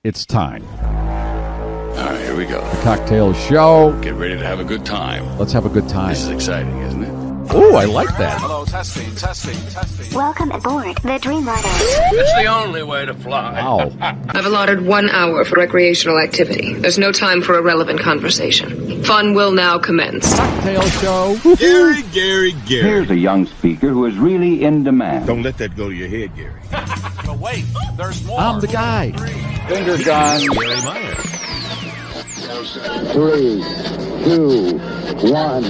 It's time. All right, here we go. The Cocktail Show. Get ready to have a good time. Let's have a good time. This is exciting, isn't it? Oh, I like that. Hello, testing. Welcome aboard the Dreamliner. It's the only way to fly. Wow. I've allotted 1 hour for recreational activity. There's no time for irrelevant conversation. Fun will now commence. Cocktail Show. Gary. Here's a young speaker who is really in demand. Don't let that go to your head, Gary. But wait, there's more. I'm the guy. Finger guns. Gary Meier. 3, 2, 1,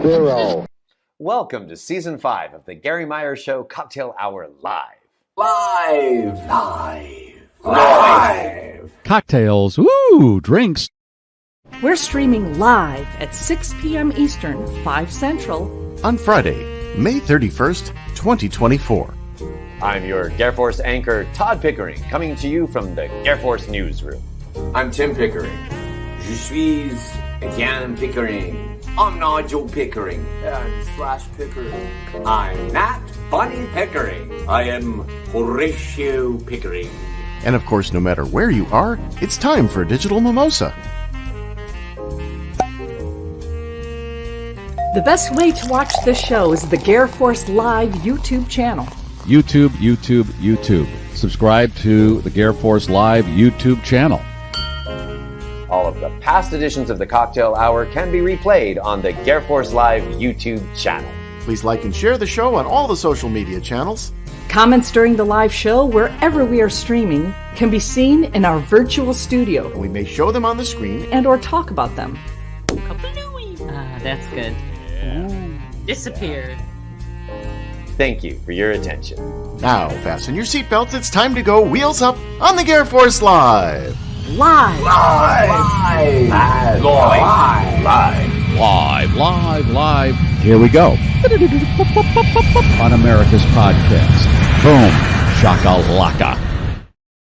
0. Welcome to Season 5 of the Garry Meier Show Cocktail Hour Live. Live. Cocktails. Ooh, drinks. We're streaming live at 6 p.m. Eastern, 5 Central. On Friday, May 31st, 2024. I'm your GarrForce anchor, Todd Pickering, coming to you from the GarrForce newsroom. I'm Tim Pickering. Je suis again Pickering. I'm Nigel Pickering. Slash Pickering. I'm Nat Bunny Pickering. I am Horatio Pickering. And of course, no matter where you are, it's time for a digital mimosa. The best way to watch this show is the GarrForce Live YouTube channel. YouTube. Subscribe to the GarrForce Live YouTube channel. All of the past editions of the Cocktail Hour can be replayed on the GarrForce Live YouTube channel. Please like and share the show on all the social media channels. Comments during the live show, wherever we are streaming, can be seen in our virtual studio. And we may show them on the screen and or talk about them. That's good. Disappeared. Thank you for your attention. Now, fasten your seatbelts. It's time to go wheels up on the GarrForce Live. Live. Here we go. On America's podcast. Boom. Shakalaka.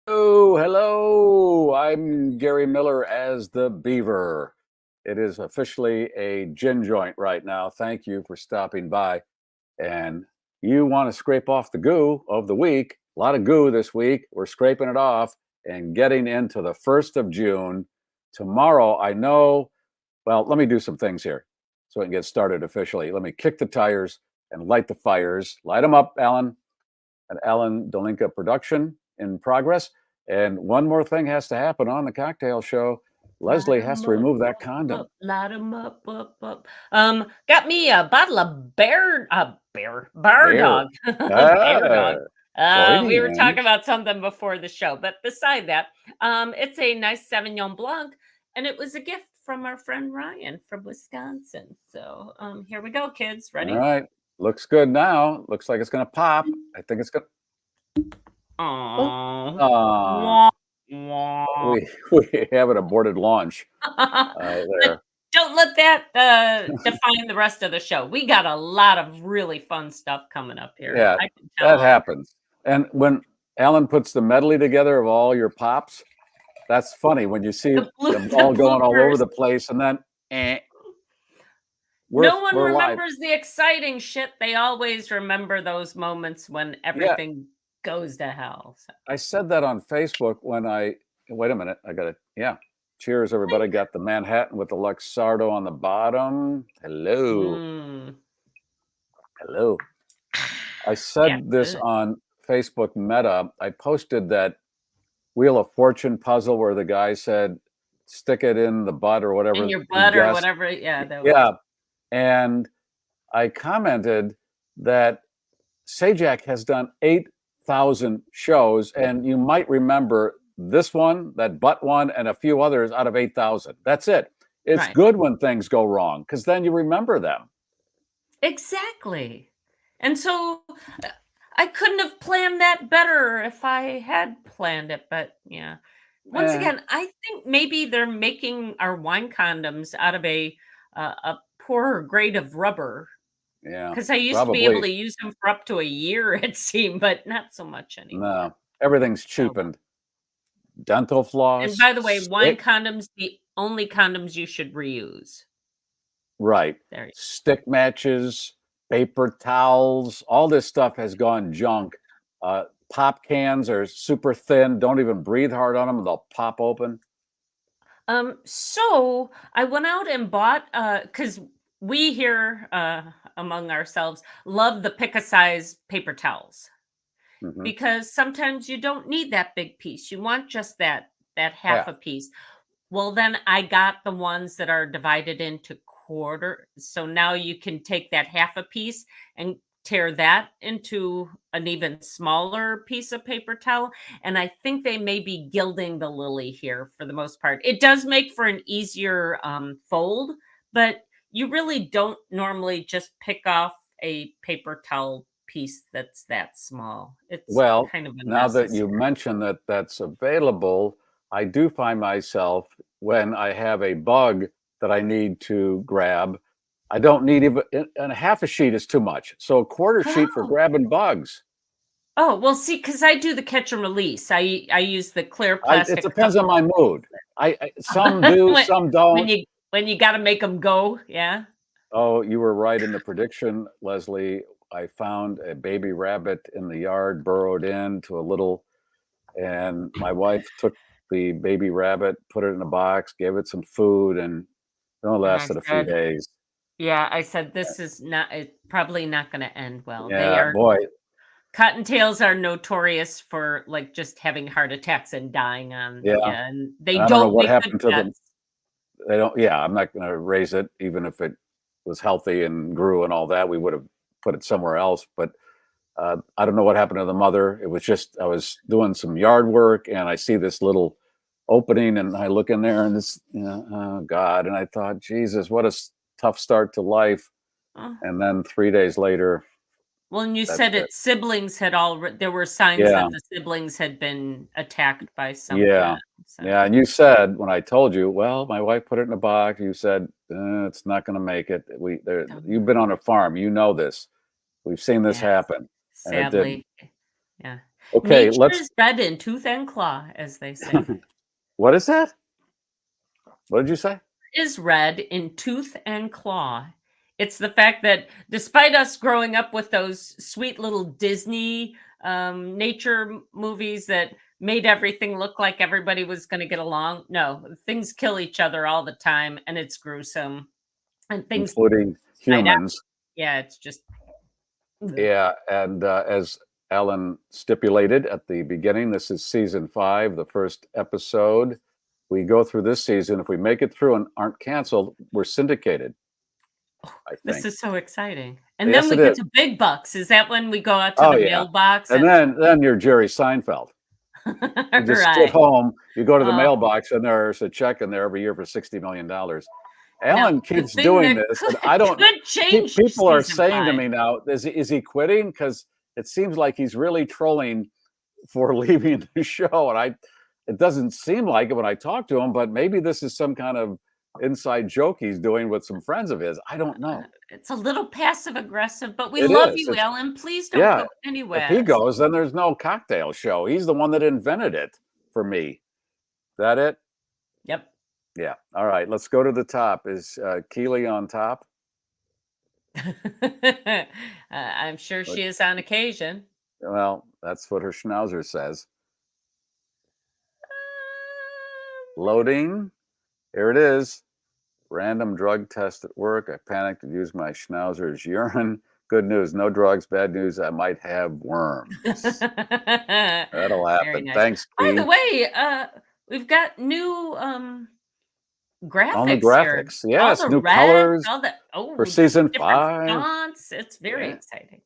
Oh, hello. I'm Gary Miller as the Beaver. It is officially a gin joint right now. Thank you for stopping by. And you want to scrape off the goo of the week. A lot of goo this week. We're scraping it off and getting into the 1st of June. Tomorrow, I know, well, let me do some things here so we can get started officially. Let me kick the tires and light the fires. Light them up, Alan. An Alan Delinka production in progress. And one more thing has to happen on the Cocktail Show. Leslie has to remove that condom. Light 'em up. Got me a bottle of bar dog. Bear dog. We were talking about something before the show, but beside that, it's a nice Sauvignon Blanc, and it was a gift from our friend Ryan from Wisconsin. So here we go, kids. Ready? All right. Looks good now. Looks like it's going to pop. I think it's going to... Aww. We have an aborted launch there. Don't let that define the rest of the show. We got a lot of really fun stuff coming up here. Yeah, that happens. And when Alan puts the medley together of all your pops, that's funny when you see them all going all over the place, and then no one remembers the exciting shit. They always remember those moments when everything goes to hell. So. I said that on Facebook when wait a minute, I got it. Yeah. Cheers, everybody. Got the Manhattan with the Luxardo on the bottom. Hello. Hello. I said this on Facebook Meta. I posted that Wheel of Fortune puzzle where the guy said, stick it in the butt or whatever. In your butt or whatever. Yeah. Yeah. And I commented that Sajak has done 8,000 shows, and you might remember this one, that butt one, and a few others out of 8,000. That's it. It's good when things go wrong because then you remember them. Exactly. And so I couldn't have planned that better if I had planned it. But yeah, once again, I think maybe they're making our wine condoms out of a poorer grade of rubber. Yeah. Because I used to be able to use them for up to a year, it seemed, but not so much anymore. No, everything's cheapened. Dental floss. And by the way, wine condoms, the only condoms you should reuse. Right. Stick matches, paper towels, all this stuff has gone junk. pop cans are super thin. Don't even breathe hard on them. They'll pop open. So I went out and bought because we here among ourselves love the pick-a-size paper towels because sometimes you don't need that big piece. You want just that half a piece. Well, then I got the ones that are divided into quarter. So now you can take that half a piece and tear that into an even smaller piece of paper towel. And I think they may be gilding the lily here for the most part. It does make for an easier fold, but you really don't normally just pick off a paper towel piece that's that small. It's kind of now that you mention that that's available, I do find myself when I have a bug that I need to grab, I don't need even, and half a sheet is too much. So a quarter sheet for grabbing bugs. Oh, well, see, because I do the catch and release. I use the clear plastic. It depends on my mood. Some do, some don't. When you got to make them go, yeah. Oh, you were right in the prediction, Leslie. I found a baby rabbit in the yard, burrowed into a little, and my wife took the baby rabbit, put it in a box, gave it some food, and it only lasted a few days. Yeah, I said this is not. It's probably not going to end well. Yeah, they are. Boy. Cottontails are notorious for like just having heart attacks and dying on. Yeah, and they don't know what happened to them. pets. They don't. Yeah, I'm not going to raise it, even if it was healthy and grew and all that. We would have put it somewhere else. But I don't know what happened to the mother. It was just I was doing some yard work and I see this little opening and I look in there and this, oh God! And I thought, Jesus, what a tough start to life. And then 3 days later. Well, and you said its siblings had there were signs that the siblings had been attacked by someone. Yeah. Yeah. And you said, when I told you, well, my wife put it in a box, you said, it's not going to make it. You've been on a farm. You know this. We've seen this happen. Sadly. Yeah. Okay. Nature is red in tooth and claw, as they say. What is that? What did you say? Is red in tooth and claw. It's the fact that despite us growing up with those sweet little Disney nature movies that made everything look like everybody was going to get along, no, things kill each other all the time, and it's gruesome. And things, including humans. Yeah, it's just. Yeah, and as Alan stipulated at the beginning, this is season 5, the first episode. We go through this season. If we make it through and aren't canceled, we're syndicated. This is so exciting. And then we get to big bucks. Is that when we go out to the mailbox? And then you're Jerry Seinfeld. You just sit home, you go to the mailbox, and there's a check in there every year for $60 million. Alan keeps doing this, and I don't. People are saying to me now, is he quitting? Because it seems like he's really trolling for leaving the show, and it doesn't seem like it when I talk to him. But maybe this is some kind of inside joke he's doing with some friends of his. I don't know. It's a little passive aggressive, but we love you, Alan. Please don't go anywhere. If he goes, then there's no cocktail show. He's the one that invented it for me. That it? Yep. Yeah. All right. Let's go to the top. Is Keely on top? I'm sure she is on occasion. Well, that's what her schnauzer says. Loading. Here it is. Random drug test at work. I panicked and used my schnauzer's urine. Good news, no drugs. Bad news, I might have worms. That'll happen. Nice. Thanks, By Pete. the way, we've got new graphics. On the graphics, here. yes, new colors for season 5. Fonts. It's very exciting.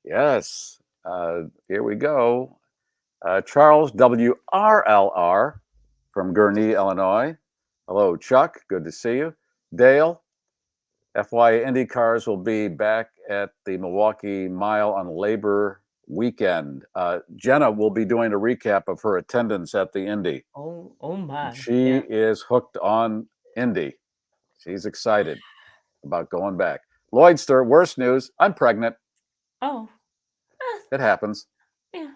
Yes, here we go. Charles WRLR from Gurnee, Illinois. Hello, Chuck. Good to see you. Dale, FYI, Indy cars will be back at the Milwaukee Mile on Labor weekend. Jenna will be doing a recap of her attendance at the Indy. Oh my. She is hooked on Indy. She's excited about going back. Lloydster, worst news. I'm pregnant. Oh. It happens. Yeah.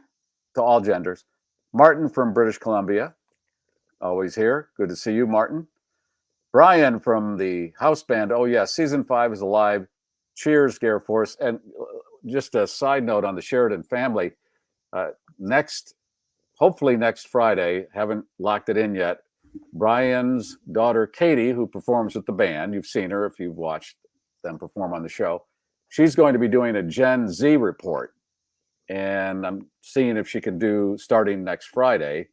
To all genders. Martin from British Columbia. Always here. Good to see you, Martin. Brian from the house band. Oh, yeah. Season 5 is alive. Cheers, GarrForce. And just a side note on the Sheridan family. hopefully next Friday, haven't locked it in yet, Brian's daughter, Katie, who performs with the band, you've seen her if you've watched them perform on the show, she's going to be doing a Gen Z report. And I'm seeing if she can do, starting next Friday,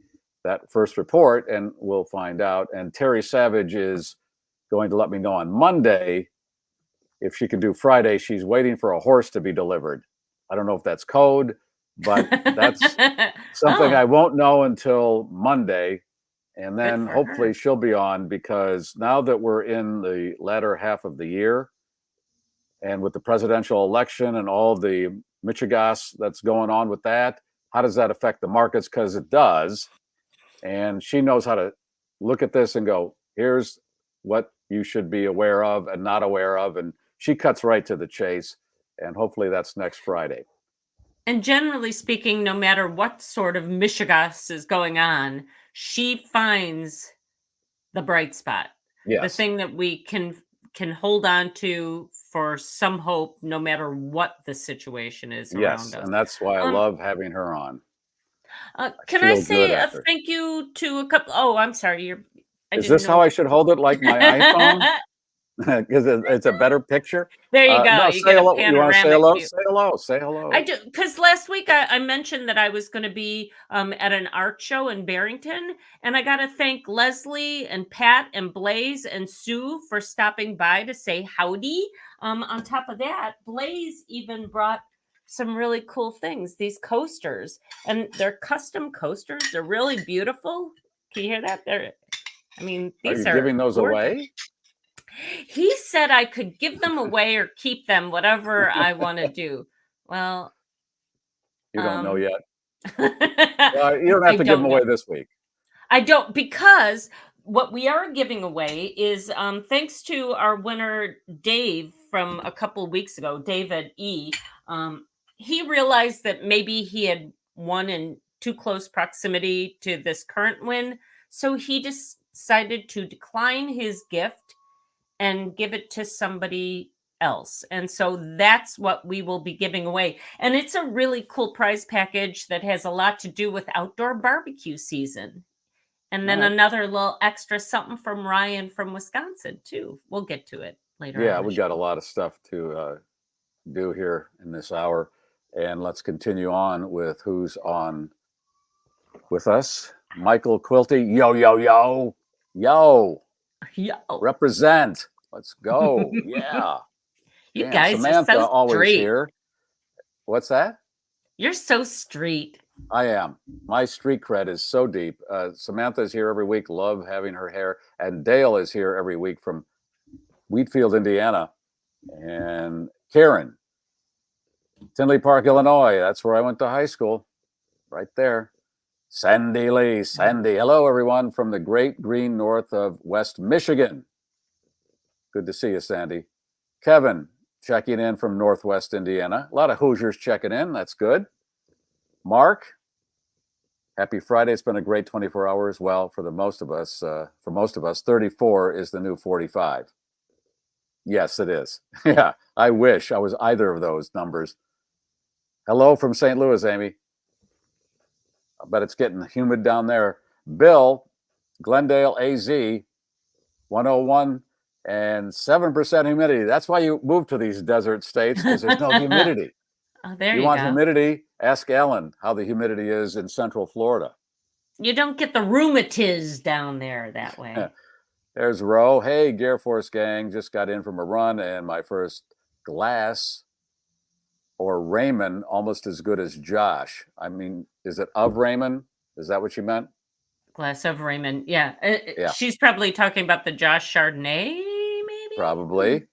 that first report, and we'll find out. And Terry Savage is going to let me know on Monday if she can do Friday. She's waiting for a horse to be delivered. I don't know if that's code, but that's something I won't know until Monday. And then hopefully she'll be on, because now that we're in the latter half of the year and with the presidential election and all the Michigas that's going on with that, how does that affect the markets? Because it does. And she knows how to look at this and go, here's what you should be aware of and not aware of. And she cuts right to the chase. And hopefully that's next Friday. And generally speaking, no matter what sort of mishigas is going on, she finds the bright spot. Yes. The thing that we can hold on to for some hope, no matter what the situation is around us. And that's why I love having her on. Can I say a thank you to a couple? Oh, I'm sorry. Is this how I should hold it, like my iPhone? Because it's a better picture. There you go. No, you say hello. You want to say hello? View. Say hello. Say hello. I do, because last week I mentioned that I was going to be at an art show in Barrington, and I got to thank Leslie and Pat and Blaze and Sue for stopping by to say howdy. On top of that, Blaze even brought some really cool things, these coasters, and they're custom coasters. They're really beautiful. Can you hear that? These are giving those away? He said I could give them away or keep them, whatever I want to do. Well, you don't know yet. You don't have to give them away this week. I don't, because what we are giving away is thanks to our winner, Dave, from a couple weeks ago, David E. He realized that maybe he had won in too close proximity to this current win. So he decided to decline his gift and give it to somebody else. And so that's what we will be giving away. And it's a really cool prize package that has a lot to do with outdoor barbecue season. And then another little extra something from Ryan from Wisconsin, too. We'll get to it later. Yeah, we got a lot of stuff to do here in this hour. And let's continue on with who's on with us. Michael Quilty. Yo, yo, yo. Yo. Yo. Represent. Let's go. Yeah. You guys Samantha are so always street. Here. What's that? You're so street. I am. My street cred is so deep. Samantha is here every week. Love having her hair. And Dale is here every week from Wheatfield, Indiana. And Karen, Tinley Park, Illinois. That's where I went to high school. Right there. Sandy Lee. Sandy. Hello, everyone from the great green north of West Michigan. Good to see you, Sandy. Kevin, checking in from Northwest Indiana. A lot of Hoosiers checking in. That's good. Mark, happy Friday. It's been a great 24 hours. Well, for most of us, 34 is the new 45. Yes, it is. Yeah, I wish I was either of those numbers. Hello from St. Louis, Amy. I bet it's getting humid down there. Bill, Glendale, AZ, 101 and 7% humidity. That's why you move to these desert states, because there's no humidity. Oh, there you want go. humidity? Ask Ellen how the humidity is in Central Florida. You don't get the rheumatiz down there that way. There's Ro. Hey, GarrForce gang. Just got in from a run, and my first glass or Raymond, almost as good as Josh. I mean, is it of Raymond? Is that what you meant? Glass of Raymond. Yeah. She's probably talking about the Josh Chardonnay, maybe? Probably.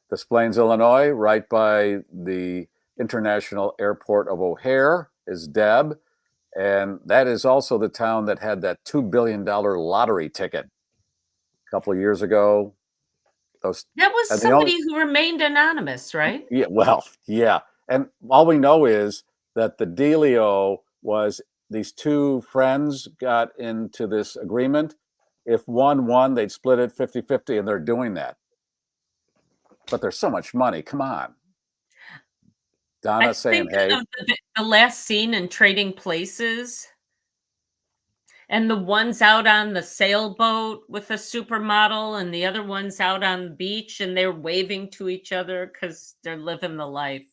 Des Plaines, Illinois, right by the International Airport of O'Hare is Deb. And that is also the town that had that $2 billion lottery ticket a couple of years ago. That was somebody who remained anonymous, right? Yeah, well, yeah. And all we know is that the dealio was these two friends got into this agreement. If one won, they'd split it 50-50, and they're doing that. But there's so much money. Come on. Donna saying, hey. the last scene in Trading Places, and the one's out on the sailboat with a supermodel, and the other one's out on the beach, and they're waving to each other because they're living the life.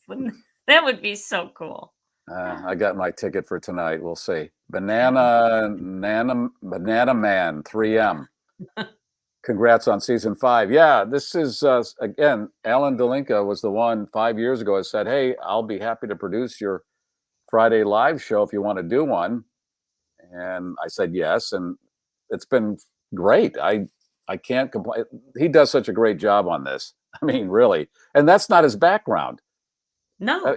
That would be so cool. I got my ticket for tonight. We'll see. Banana Man 3M. Congrats on season 5. Yeah, this is again. Alan Delinka was the one 5 years ago that said, "Hey, I'll be happy to produce your Friday live show if you want to do one." And I said yes, and it's been great. I can't complain. He does such a great job on this. I mean, really, and that's not his background. No,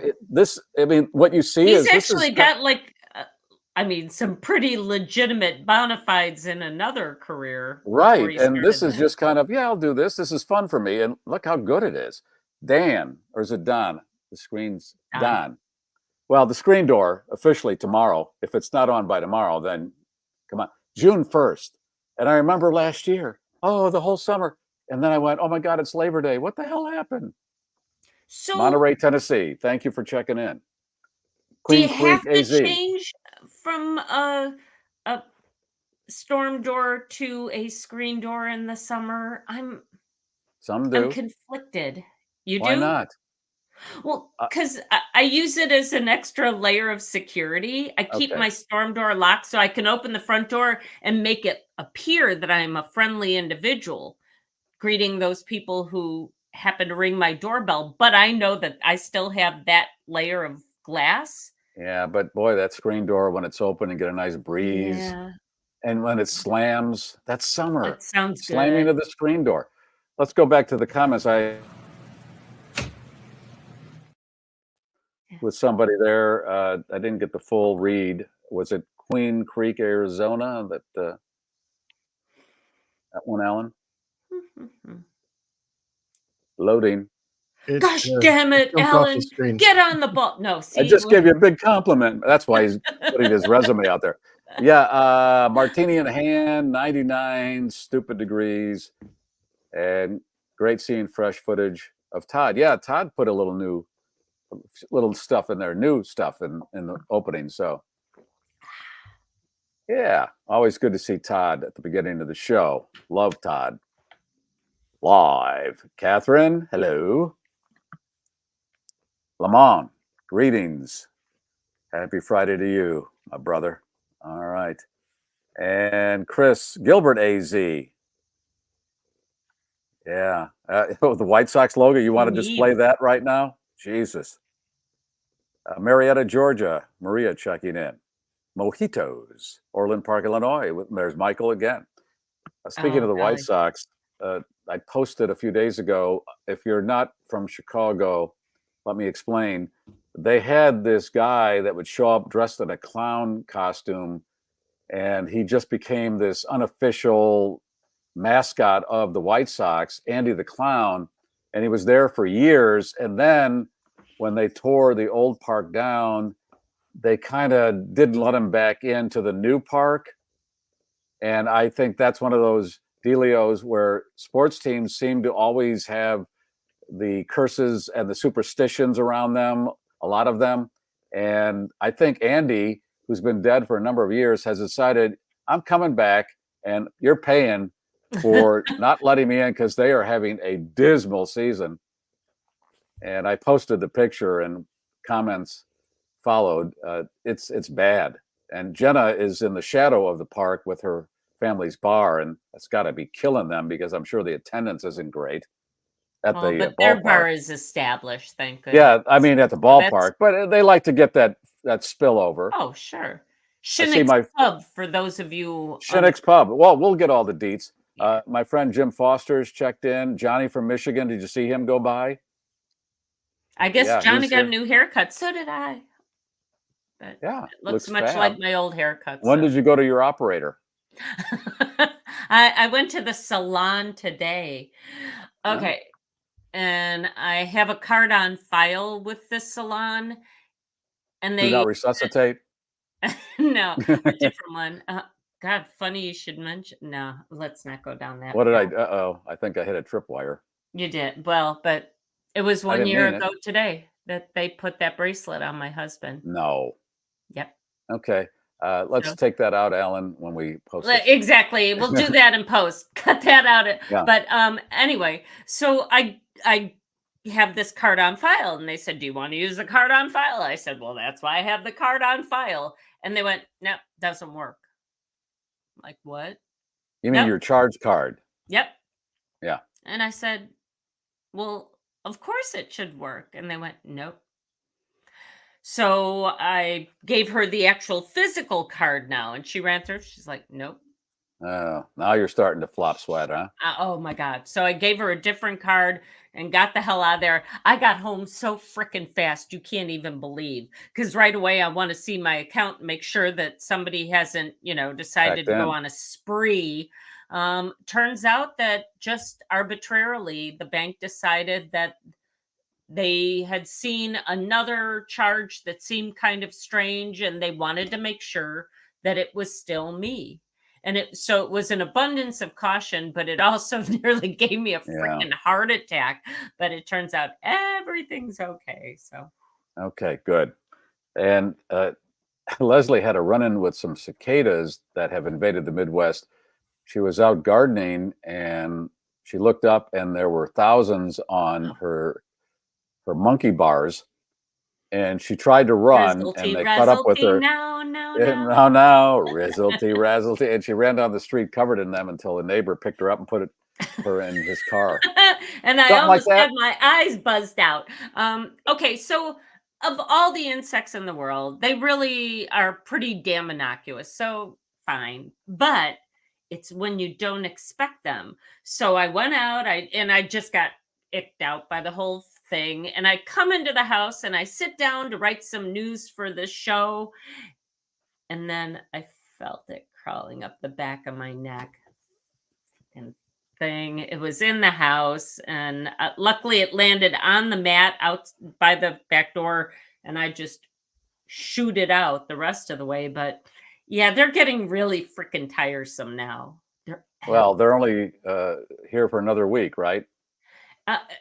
what you see he's is actually got like, some pretty legitimate bona fides in another career. Right, and this is just kind of, I'll do this. This is fun for me, and look how good it is. Dan, or is it Don? The screen's Don. Well, the screen door officially tomorrow. If it's not on by tomorrow, then come on, June 1st. And I remember last year, the whole summer, and then I went, oh my God, it's Labor Day. What the hell happened? So Monterey, Tennessee. Thank you for checking in. Do you have to change from a storm door to a screen door in the summer? Some do. I'm conflicted. You do? Why not? Well, because I use it as an extra layer of security. I keep my storm door locked so I can open the front door and make it appear that I'm a friendly individual, greeting those people who happen to ring my doorbell. But I know that I still have that layer of glass. Yeah, but boy, that screen door, when it's open and get a nice breeze, and when it slams, that's summer. That sounds Slamming good. of the screen door. Let's go back to the comments. With somebody there, I didn't get the full read. Was it Queen Creek, Arizona? That one, Alan? Loading. Gosh damn it, Alan! Get on the ball. No, see, I just gave you a big compliment. That's why he's putting his resume out there. Yeah, martini in hand, 99 stupid degrees, and great seeing fresh footage of Todd. Yeah, Todd put a little stuff in there, new stuff in the opening. So, yeah, always good to see Todd at the beginning of the show. Love Todd. Live. Catherine, hello. Lamont, greetings. Happy Friday to you, my brother. All right. And Chris Gilbert, AZ. Yeah. The White Sox logo, you want to display that right now? Jesus. Marietta, Georgia. Maria checking in. Mojitos. Orland Park, Illinois. There's Michael again. Speaking of the White Sox, I posted a few days ago, if you're not from Chicago, let me explain. They had this guy that would show up dressed in a clown costume, and he just became this unofficial mascot of the White Sox, Andy the Clown, and he was there for years. And then when they tore the old park down, they kind of didn't let him back into the new park. And I think that's one of those dealios where sports teams seem to always have the curses and the superstitions around them, a lot of them. And I think Andy, who's been dead for a number of years, has decided, I'm coming back and you're paying for not letting me in because they are having a dismal season. And I posted the picture and comments followed. It's bad. And Jenna is in the shadow of the park with her family's bar, and that's got to be killing them because I'm sure the attendance isn't great at the but ballpark. their bar is established, thank goodness. Yeah, I mean at the ballpark, but they like to get that spillover. Oh, sure. Shinnick's Pub, for those of you. Shinnick's Pub. Well, we'll get all the deets. My friend Jim Foster's checked in. Johnny from Michigan, did you see him go by? I guess Johnny got a new haircut. So did I. But yeah, it looks much like my old haircut. When did you go to your operator? I went to the salon today. Okay. And I have a card on file with the salon. And they do not resuscitate? No, a different one. God, funny you should mention. No, let's not go down that. What did I think I hit a tripwire. You did. Well, but it was 1 year ago today. that they put that bracelet on my husband. No. Yep. Okay. Let's So take that out, Alan, when we post it. exactly. We'll do that in post. Cut that out. Yeah. But anyway, so I have this card on file, and they said, "Do you want to use the card on file?" I said, "Well, that's why I have the card on file." And they went, "No, doesn't work." I'm like, what? You mean Nope. your charge card? Yep. Yeah. And I said, "Well, of course it should work." And they went, "Nope." So I gave her the actual physical card now, and she ran through. She's like, "Nope." Oh, now you're starting to flop sweat, huh? Oh my God. So I gave her a different card and got the hell out of there. I got home so freaking fast. You can't even believe. Because right away, I want to see my account and make sure that somebody hasn't, decided to go on a spree. Turns out that just arbitrarily, the bank decided that they had seen another charge that seemed kind of strange, and they wanted to make sure that it was still me. And it was an abundance of caution, but it also nearly gave me a freaking heart attack. But it turns out everything's okay. So okay, good. And Leslie had a run-in with some cicadas that have invaded the Midwest. She was out gardening and she looked up and there were thousands on her monkey bars, and she tried to run and they caught up with her. Now, Rizzlety, razzlety. And she ran down the street covered in them until a neighbor picked her up and put her in his car. And I almost had my eyes buzzed out. Okay, so of all the insects in the world, they really are pretty damn innocuous. So fine. But it's when you don't expect them. So I went out, I just got icked out by the whole thing. And I come into the house and I sit down to write some news for the show. And then I felt it crawling up the back of my neck. And thing, it was in the house. And luckily it landed on the mat out by the back door. And I just shoot it out the rest of the way. But yeah, they're getting really freaking tiresome now. They're only here for another week, right?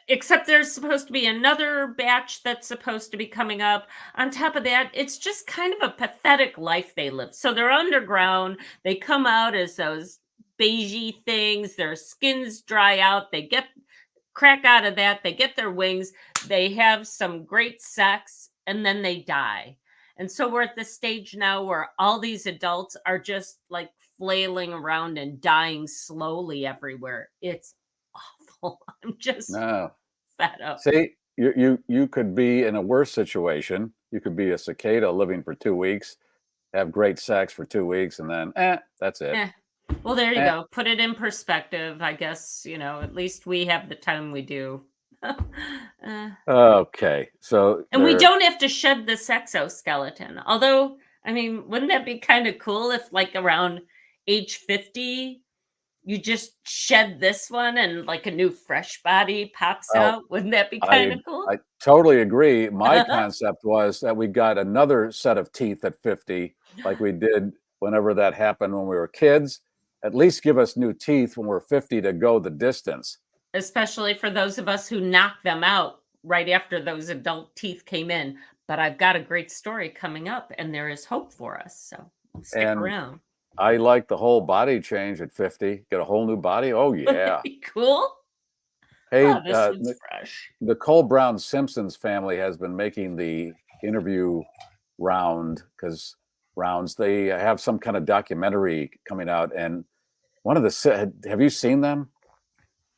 Except there's supposed to be another batch that's supposed to be coming up. On top of that, it's just kind of a pathetic life they live. So they're underground. They come out as those beigey things. Their skins dry out. They get crack out of that. They get their wings. They have some great sex, and then they die. And so we're at the stage now where all these adults are just like flailing around and dying slowly everywhere. It's awful. I'm just fed up. See, you could be in a worse situation. You could be a cicada living for 2 weeks, have great sex for 2 weeks, and then that's it. Well, there you go. Put it in perspective. I guess, at least we have the time we do. Okay. So we don't have to shed this exoskeleton. Although, I mean, wouldn't that be kind of cool if like around age 50 you just shed this one and like a new fresh body pops out? Wouldn't that be kind of cool? I totally agree. My concept was that we got another set of teeth at 50, like we did whenever that happened when we were kids. At least give us new teeth when we're 50 to go the distance. Especially for those of us who knocked them out right after those adult teeth came in. But I've got a great story coming up, and there is hope for us. So stick around. I like the whole body change at 50. Get a whole new body. Oh, yeah. Cool. Hey, this one's fresh. The Cole Brown Simpsons family has been making the interview rounds. They have some kind of documentary coming out. And one of have you seen them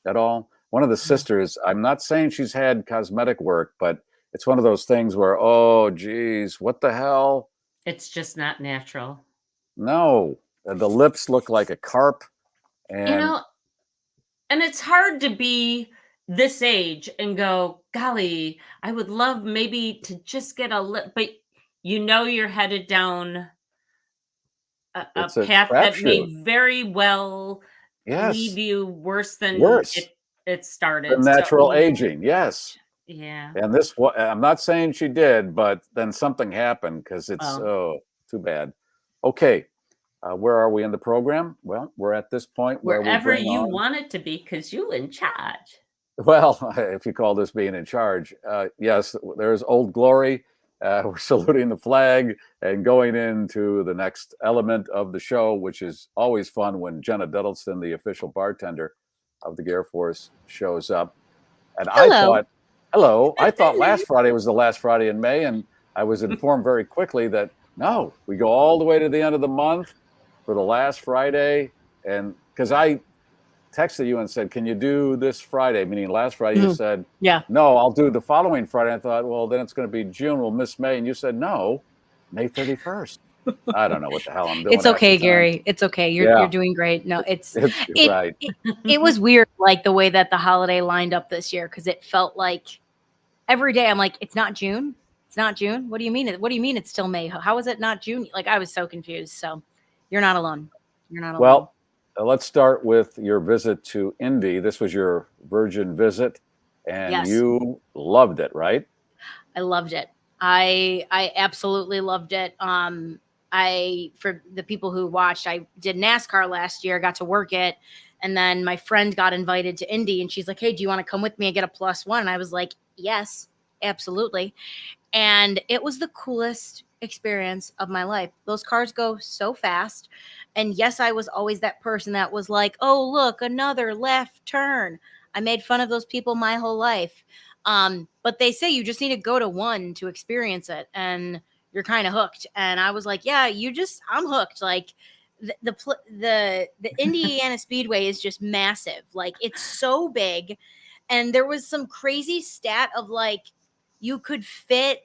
at all? One of the sisters, I'm not saying she's had cosmetic work, but it's one of those things where, oh, geez, what the hell? It's just not natural. No, the lips look like a carp. And and it's hard to be this age and go, golly, I would love maybe to just get a lip, but you're headed down a path that may very well leave you worse than it started. The natural aging, yes. Yeah. And I'm not saying she did, but then something happened because it's too bad. Okay. Where are we in the program? Well, we're at this point wherever you want it to be because you're in charge. Well, if you call this being in charge, yes, there's Old Glory. We're saluting the flag and going into the next element of the show, which is always fun when Jenna Duddleston, the official bartender of the GarrForce, shows up. And Hello. I thought last Friday was the last Friday in May, and I was informed very quickly that no, we go all the way to the end of the month for the last Friday. And because I texted you and said, can you do this Friday? Meaning last Friday, you said, yeah, no, I'll do the following Friday. I thought, well, then it's going to be June. We'll miss May. And you said, no, May 31st. I don't know what the hell I'm doing. It's okay, Gary. It's okay. You're doing great. No, right. It was weird, like the way that the holiday lined up this year, because it felt like every day I'm like, it's not June. It's not June. What do you mean? What do you mean it's still May? How is it not June? Like, I was so confused. So you're not alone. You're not alone. Well, let's start with your visit to Indy. This was your virgin visit, and you loved it, right? I loved it. I absolutely loved it. For the people who watched, I did NASCAR last year, got to work it. And then my friend got invited to Indy and she's like, hey, do you want to come with me and get a +1? And I was like, yes, absolutely. And it was the coolest experience of my life. Those cars go so fast. And yes, I was always that person that was like, oh, look, another left turn. I made fun of those people my whole life. But they say you just need to go to one to experience it. And you're kind of hooked. And I was like, yeah, I'm hooked. Like the Indiana Speedway is just massive. Like, it's so big. And there was some crazy stat of like, you could fit,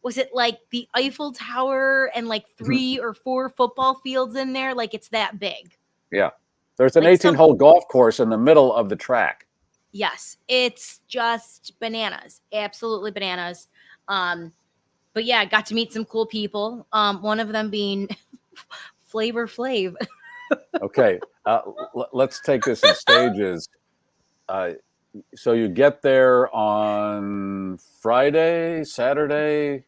was it like the Eiffel Tower and like 3 or 4 football fields in there? Like, it's that big. Yeah. There's an 18-hole golf course in the middle of the track. Yes. It's just bananas. Absolutely bananas. But yeah, I got to meet some cool people. One of them being Flavor Flav. Okay, let's take this in stages. So you get there on Friday, Saturday?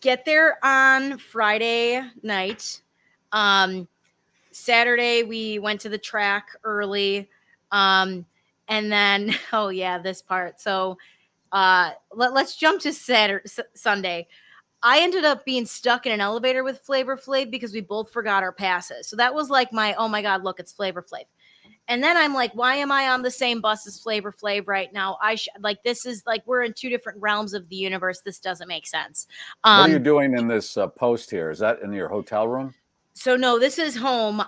Get there on Friday night. Saturday, we went to the track early. And then, oh yeah, this part. So let's jump to Sunday. I ended up being stuck in an elevator with Flavor Flav because we both forgot our passes. So that was like oh my God, look, it's Flavor Flav. And then I'm like, why am I on the same bus as Flavor Flav right now? This is like, we're in 2 different realms of the universe. This doesn't make sense. What are you doing in this post here? Is that in your hotel room? So no, this is home.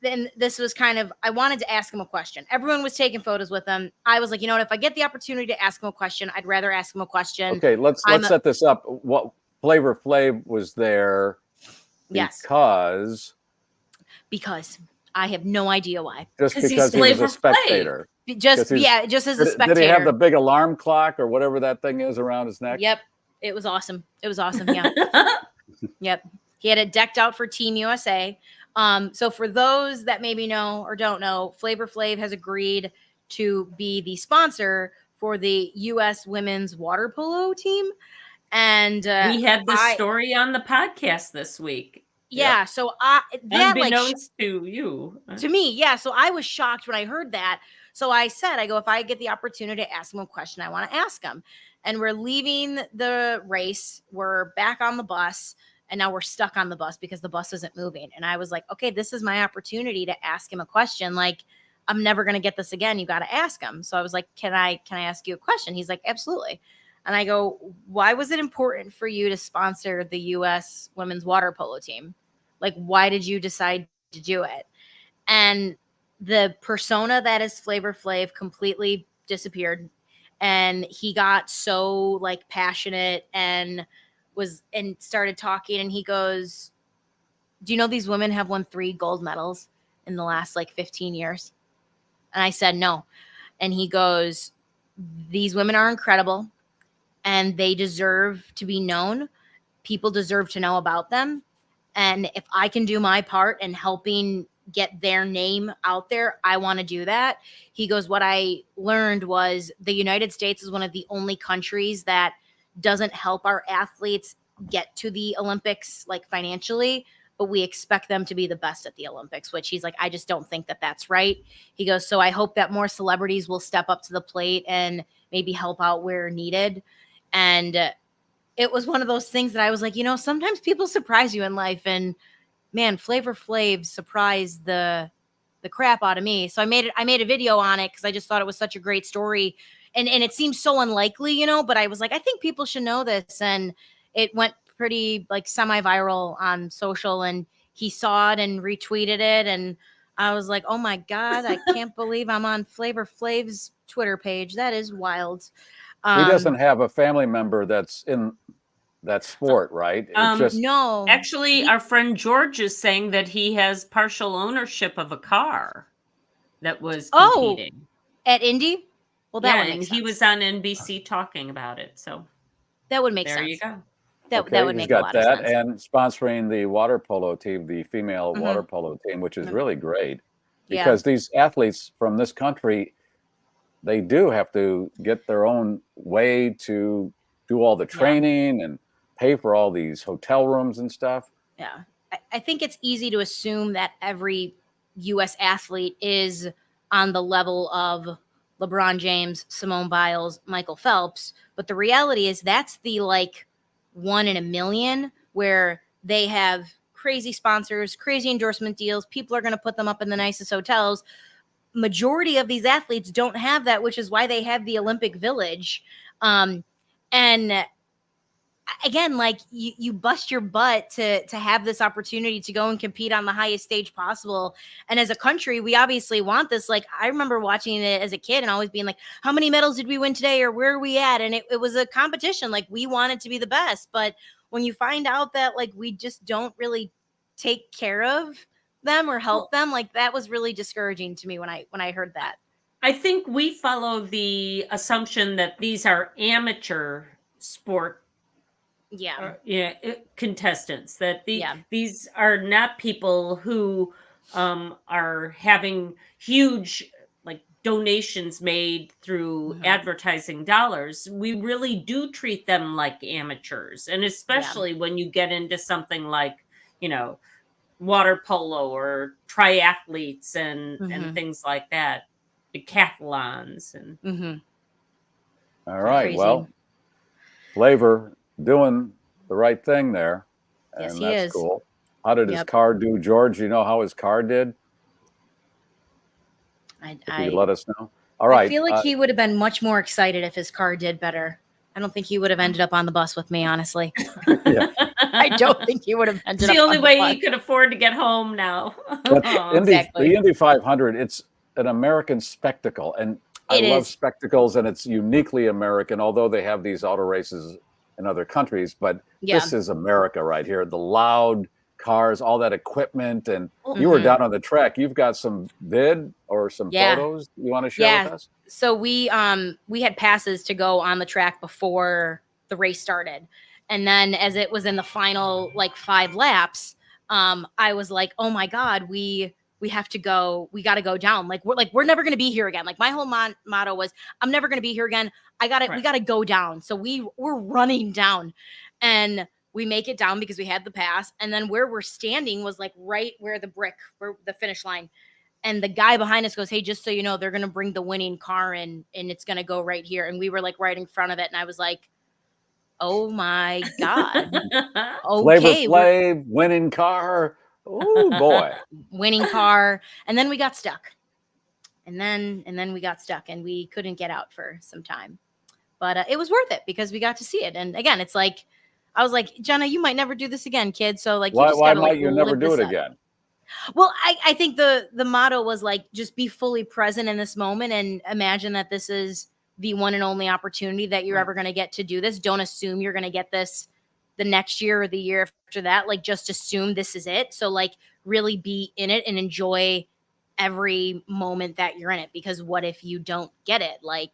Then this was kind of, I wanted to ask him a question. Everyone was taking photos with him. I was like, you know what? If I get the opportunity to ask him a question, I'd rather ask him a question. Okay, let's set this up. What Flavor Flav was there because I have no idea why. Just because he was a spectator. Just as a spectator. Did he have the big alarm clock or whatever that thing is around his neck? Yep. It was awesome. Yeah. Yep. He had it decked out for Team USA. So for those that maybe know or don't know, Flavor Flav has agreed to be the sponsor for the U.S. women's water polo team. And we had this story on the podcast this week. Yeah. Yep. So unbeknownst to you. To me, yeah. So I was shocked when I heard that. So I said, if I get the opportunity to ask him a question, I want to ask him. And we're leaving the race. We're back on the bus. And now we're stuck on the bus because the bus isn't moving. And I was like, okay, this is my opportunity to ask him a question. Like, I'm never going to get this again. You got to ask him. So I was like, can I ask you a question? He's like, absolutely. And I go, why was it important for you to sponsor the U.S. women's water polo team? Like, why did you decide to do it? And the persona that is Flavor Flav completely disappeared. And he got so like passionate and started talking. And he goes, do you know these women have won 3 gold medals in the last like 15 years? And I said, no. And he goes, these women are incredible and they deserve to be known. People deserve to know about them. And if I can do my part in helping get their name out there, I want to do that. He goes, what I learned was the United States is one of the only countries that doesn't help our athletes get to the Olympics, like financially. but we expect them to be the best at the Olympics, which he's like, I just don't think that that's right. He goes, so I hope that more celebrities will step up to the plate and maybe help out where needed. And it was one of those things that I was like, you know, sometimes people surprise you in life, and man, Flavor Flav surprised the crap out of me. So I made a video on it because I just thought it was such a great story. And it seems so unlikely, you know, but I was like, I think people should know this. And it went pretty like semi-viral on social, and he saw it and retweeted it. And I was like, oh my God, I can't believe I'm on Flavor Flav's Twitter page. That is wild. He doesn't have a family member that's in that sport, right? No. Actually, our friend George is saying that he has partial ownership of a car that was competing. At Indy? Well, that would make and sense. he was on NBC talking about it. So that would make sense. There you go. That would make a lot of sense. And sponsoring the water polo team, the female water polo team, which is really great because these athletes from this country, they do have to get their own way to do all the training and pay for all these hotel rooms and stuff. Yeah. I think it's easy to assume that every U.S. athlete is on the level of LeBron James, Simone Biles, Michael Phelps. But the reality is that's the like 1 in a million where they have crazy sponsors, crazy endorsement deals. People are going to put them up in the nicest hotels. Majority of these athletes don't have that, which is why they have the Olympic Village. And again, like you bust your butt to have this opportunity to go and compete on the highest stage possible. And as a country, we obviously want this. Like I remember watching it as a kid and always being like, how many medals did we win today? Or where are we at? And it was a competition. Like we wanted to be the best. But when you find out that like we just don't really take care of them or help them, like that was really discouraging to me when I heard that. I think we follow the assumption that these are amateur sport contestants, that these are not people who are having huge like donations made through advertising dollars. We really do treat them like amateurs, and especially when you get into something like, you know, water polo or triathletes and things like that, decathlons and all right, well, Flavor doing the right thing there, and he that's is. cool. How did his car do, George? You know how his car did? If you could let us know. All right. I feel like he would have been much more excited if his car did better. I don't think he would have ended up on the bus with me, honestly. I don't think he would have ended up. It's the only way bus. he could afford to get home now. The Indy 500, it's an American spectacle, and I love spectacles, and it's uniquely American, although they have these auto races in other countries, but this is America right here. The loud cars, all that equipment, and you were down on the track. You've got some vid or some photos you want to share with us? So we had passes to go on the track before the race started. And then as it was in the final like 5 laps, I was like, oh my God, we have to go. We got to go down. We're never going to be here again. Like my whole motto was, I'm never going to be here again. We got to go down. So we're running down, and we make it down because we had the pass. And then where we're standing was like right where where the finish line. And the guy behind us goes, hey, just so you know, they're going to bring the winning car in, and it's going to go right here. And we were like right in front of it. And I was like, oh my God. Okay. Flavor Flav, winning car. Oh boy. Winning car. And then we got stuck. And then we got stuck and we couldn't get out for some time. But it was worth it because we got to see it. And again, it's like, I was like, Jenna, you might never do this again, kid. So like, why might you never do it again? Well, I think the motto was like, just be fully present in this moment and imagine that this is the one and only opportunity that you're ever going to get to do this. Don't assume you're going to get this the next year or the year after that. Like, just assume this is it. So like, really be in it and enjoy every moment that you're in it. Because what if you don't get it? Like,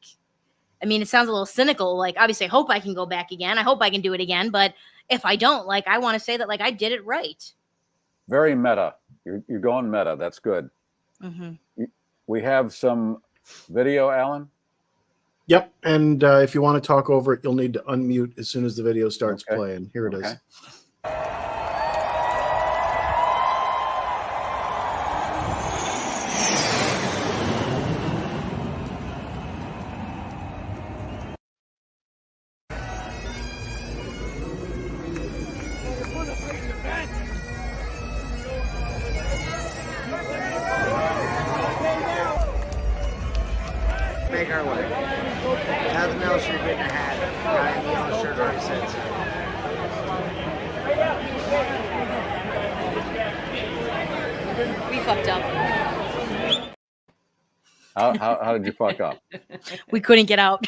I mean, it sounds a little cynical. Like, obviously, I hope I can go back again. I hope I can do it again. But if I don't, like, I want to say that, like, I did it right. Very meta. You're going meta. That's good. We have some video, Alan? Yep. And if you want to talk over it, you'll need to unmute as soon as the video starts playing. Here it is. make our way. Nothing else you're getting ahead. Got any on the shirt already said so. We fucked up. How did you fuck up? We couldn't get out.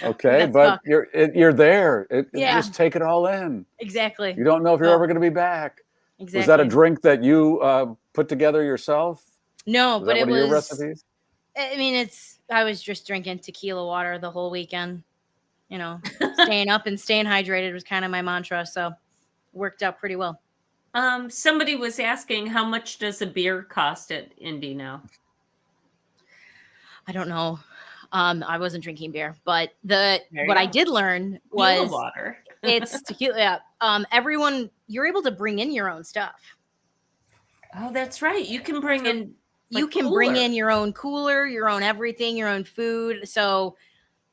Okay, but you're there. Yeah. Just take it all in. Exactly. You don't know if you're ever going to be back. Exactly. Was that a drink that you put together yourself? No, Was but that it one of your was. recipes? I mean, I was just drinking tequila water the whole weekend. You know, staying up and staying hydrated was kind of my mantra, so worked out pretty well. Somebody was asking, how much does a beer cost at Indy now? I don't know. I wasn't drinking beer, but I did learn was tequila water. It's tequila. Yeah. Everyone, you're able to bring in your own stuff. Oh, that's right. You can bring in. You can bring in your own cooler, your own everything, your own food. So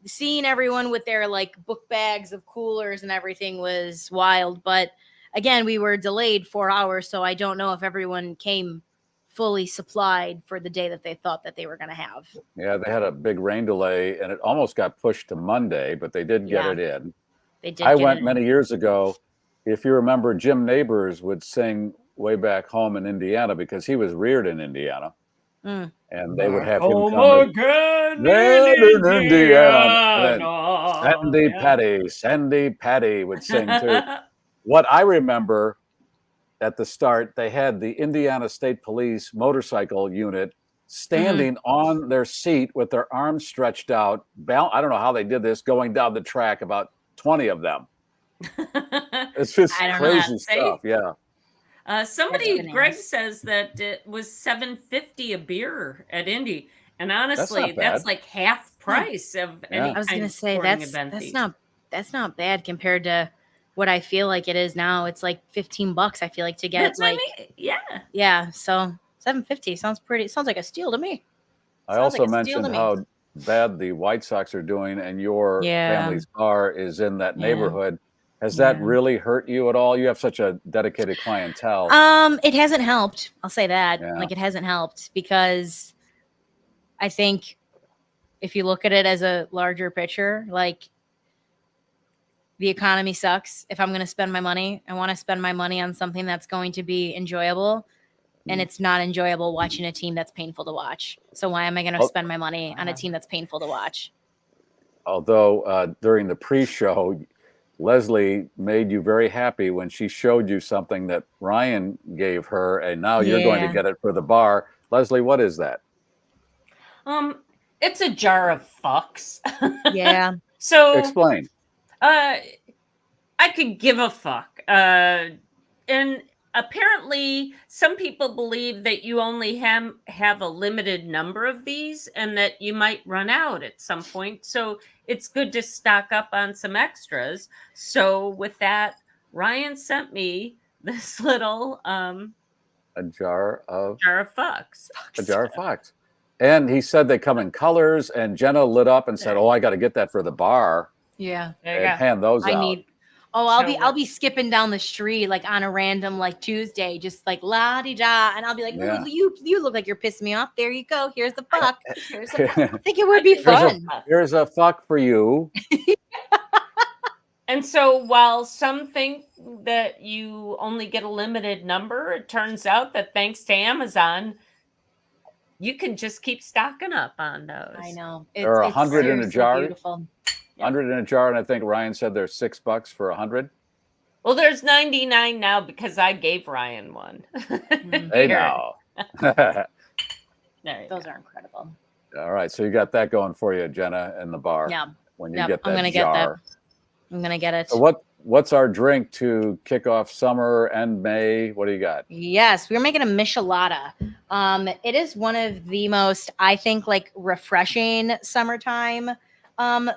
seeing everyone with their like book bags of coolers and everything was wild. But again, we were delayed 4 hours, so I don't know if everyone came fully supplied for the day that they thought that they were going to have. Yeah, they had a big rain delay, and it almost got pushed to Monday, but they did get it in. They did. I went many years ago. If you remember, Jim Neighbors would sing way back home in Indiana because he was reared in Indiana. Mm. And they would have him come come again in Indiana. Sandy Patty would sing too. What I remember at the start, they had the Indiana State Police motorcycle unit standing on their seat with their arms stretched out. I don't know how they did this, going down the track, about 20 of them. It's just crazy stuff. Yeah. Greg says that it was $7.50 a beer at Indy, and honestly, that's like half price of any. I was going to say event. That's not bad compared to what I feel like it is now. It's like $15. I feel like to get That's what I mean. Yeah. So $7.50 sounds like a steal to me. I also mentioned how bad the White Sox are doing, and your family's bar is in that neighborhood. Has that really hurt you at all? You have such a dedicated clientele. It hasn't helped. I'll say that. Yeah. Like, it hasn't helped because I think if you look at it as a larger picture, like, the economy sucks. If I'm going to spend my money, I want to spend my money on something that's going to be enjoyable. And it's not enjoyable watching a team that's painful to watch. So why am I going to spend my money on a team that's painful to watch? Although during the pre-show, Leslie made you very happy when she showed you something that Ryan gave her, and now you're going to get it for the bar. Leslie, what is that? It's a jar of fucks. Yeah. So explain. I could give a fuck. And apparently some people believe that you only have a limited number of these and that you might run out at some point. So it's good to stock up on some extras. So with that, Ryan sent me this little a jar of fucks. A jar of fucks. And he said they come in colors, and Jenna lit up and said, "Oh, I got to get that for the bar." Yeah. And hand those out. I'll be skipping down the street like on a random like Tuesday, just like la di da, and I'll be like, "Ooh, you look like you're pissing me off. There you go. Here's the fuck. Here's the fuck." I think it would be fun. Here's a fuck for you. And so while some think that you only get a limited number, it turns out that thanks to Amazon, you can just keep stocking up on those. I know. There are 100 in a jar. Beautiful. 100 in a jar, and I think Ryan said there's $6 for 100. Well, there's 99 now because I gave Ryan one. Hey now. Those are incredible. All right, so you got that going for you, Jenna, in the bar. Yeah. When you get that I'm gonna jar. get that. I'm gonna get it. So what's our drink to kick off summer and May? What do you got? Yes, we're making a Michelada. It is one of the most, I think, like refreshing summertime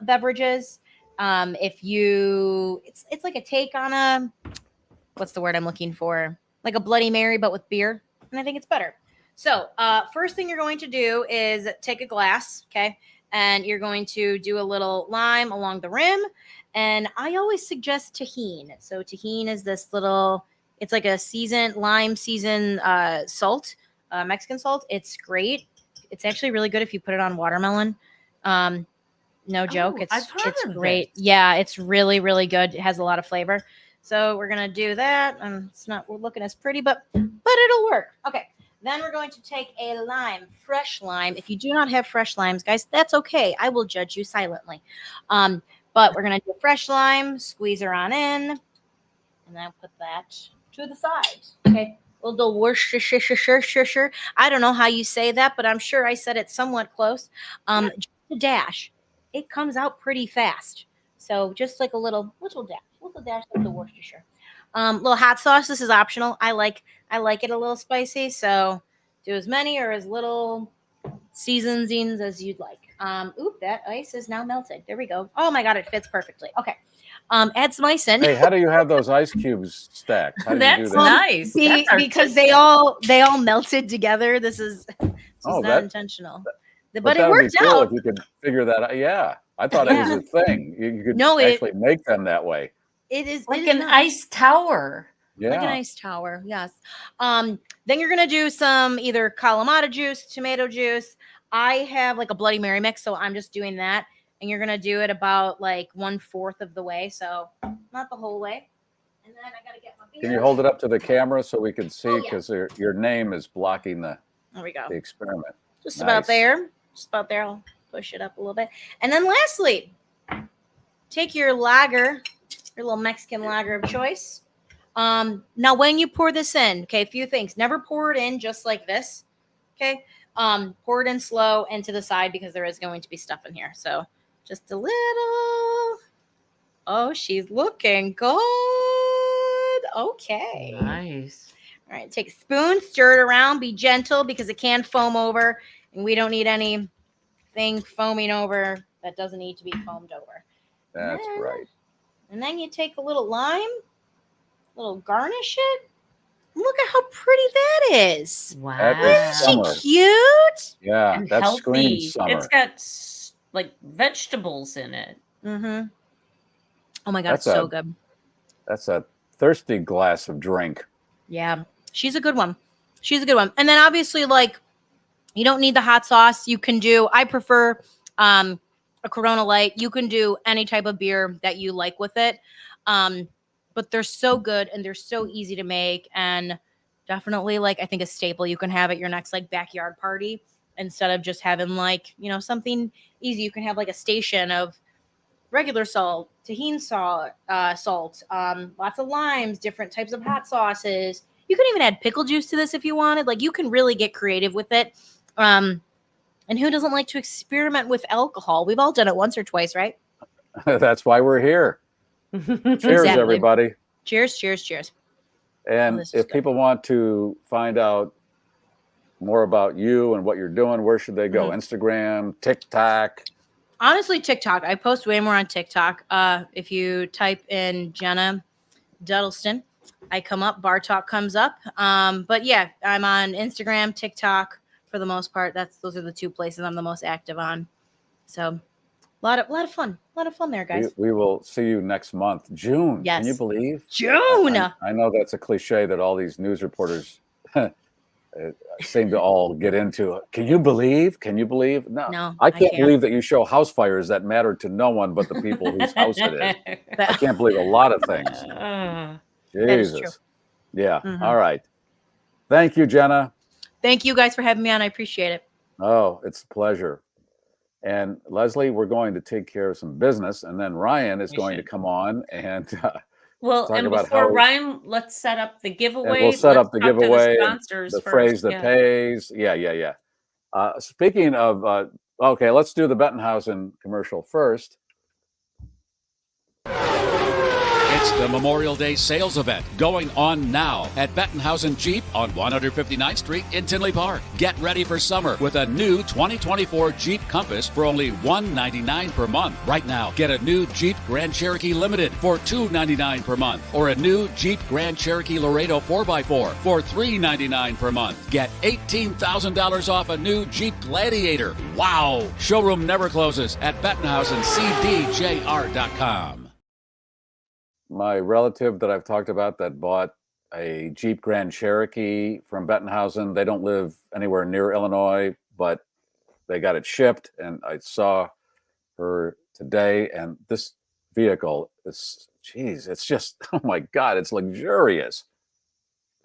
beverages. It's like a take on a, what's the word I'm looking for? Like a Bloody Mary, but with beer. And I think it's better. So first thing you're going to do is take a glass, okay? And you're going to do a little lime along the rim. And I always suggest tahini. So tahini is this little, it's like a lime seasoned salt, Mexican salt. It's great. It's actually really good if you put it on watermelon. No joke. I've heard It's of great. it. Yeah, it's really, really good. It has a lot of flavor. So we're gonna do that. It's not looking as pretty, but it'll work. Okay. Then we're going to take a lime, fresh lime. If you do not have fresh limes, guys, that's okay. I will judge you silently. But we're gonna do fresh lime, squeeze her on in, and then put that to the side. Okay. Little Worcestershire. I don't know how you say that, but I'm sure I said it somewhat close. Just a dash. It comes out pretty fast. So just like a little dash of the Worcestershire. Little hot sauce. This is optional. I like it a little spicy, so do as many or as little seasonings as you'd like. Oop, that ice is now melted. There we go. Oh my god, it fits perfectly. Okay. Add some ice in. Hey, how do you have those ice cubes stacked? How do you do that? Nice. Because they all melted together. This is not intentional. But it worked cool out. if you could figure that out. Yeah, I thought it was a thing. You could actually make them that way. It is like an ice tower. Yeah. Like an ice tower. Yes. Then you're gonna do some either Kalamata juice, tomato juice. I have like a Bloody Mary mix, so I'm just doing that. And you're gonna do it about like 1/4 of the way, so not the whole way. And then I gotta get my fingers. Can you hold it up to the camera so we can see? Because your name is blocking the experiment. Just about there. Just about there. I'll push it up a little bit. And then lastly, take your lager, your little Mexican lager of choice. Now when you pour this in, okay, a few things. Never pour it in just like this. Okay. Pour it in slow and to the side because there is going to be stuff in here. So just a little. Oh, she's looking good. Okay. Nice. All right, take a spoon, stir it around, be gentle because it can foam over, and we don't need anything foaming over that doesn't need to be foamed over. That's right. And then you take a little lime, little garnish it. Look at how pretty that is. Wow. Isn't she cute? Yeah, And that healthy. screams summer. It's got like vegetables in it. Mm-hmm. Oh my god, it's so good. That's a thirsty glass of drink. Yeah, she's a good one. She's a good one. And then obviously, like, you don't need the hot sauce. You can do, I prefer a Corona Light. You can do any type of beer that you like with it. But they're so good and they're so easy to make. And definitely, like, I think a staple you can have at your next, like, backyard party instead of just having, like, you know, something easy. You can have, like, a station of regular salt, tahini salt, lots of limes, different types of hot sauces. You can even add pickle juice to this if you wanted. Like, you can really get creative with it. And who doesn't like to experiment with alcohol? We've all done it once or twice, right? That's why we're here. Cheers, everybody. Cheers, cheers, cheers. And if people want to find out more about you and what you're doing, where should they go? Instagram, TikTok? Honestly, TikTok. I post way more on TikTok. If you type in Jenna Duddleston, I come up. Bar Talk comes up. But yeah, I'm on Instagram, TikTok for the most part. Those are the two places I'm the most active on. So a lot of fun. A lot of fun there, guys. We will see you next month, June. Yes. Can you believe? June. I know that's a cliche that all these news reporters seem to all get into. Can you believe? Can you believe? No, I can't believe that you show house fires that matter to no one but the people whose house it is. I can't believe a lot of things. Jesus. Yeah. All right. Thank you, Jenna. Thank you guys for having me on. I appreciate it. Oh, it's a pleasure. And Leslie, we're going to take care of some business, and then Ryan is going to come on and well, talk and about before how Ryan, let's set up the giveaway. And we'll set up the Let's talk to giveaway, the phrase that pays. Yeah. Speaking of, okay, let's do the Bettenhausen commercial first. It's the Memorial Day sales event going on now at Bettenhausen Jeep on 159th Street in Tinley Park. Get ready for summer with a new 2024 Jeep Compass for only $199 per month. Right now, get a new Jeep Grand Cherokee Limited for $299 per month, or a new Jeep Grand Cherokee Laredo 4x4 for $399 per month. Get $18,000 off a new Jeep Gladiator. Wow! Showroom never closes at BettenhausenCDJR.com. My relative that I've talked about that bought a Jeep Grand Cherokee from Bettenhausen, they don't live anywhere near Illinois, but they got it shipped, and I saw her today, and this vehicle is, geez, it's just, oh my God, it's luxurious.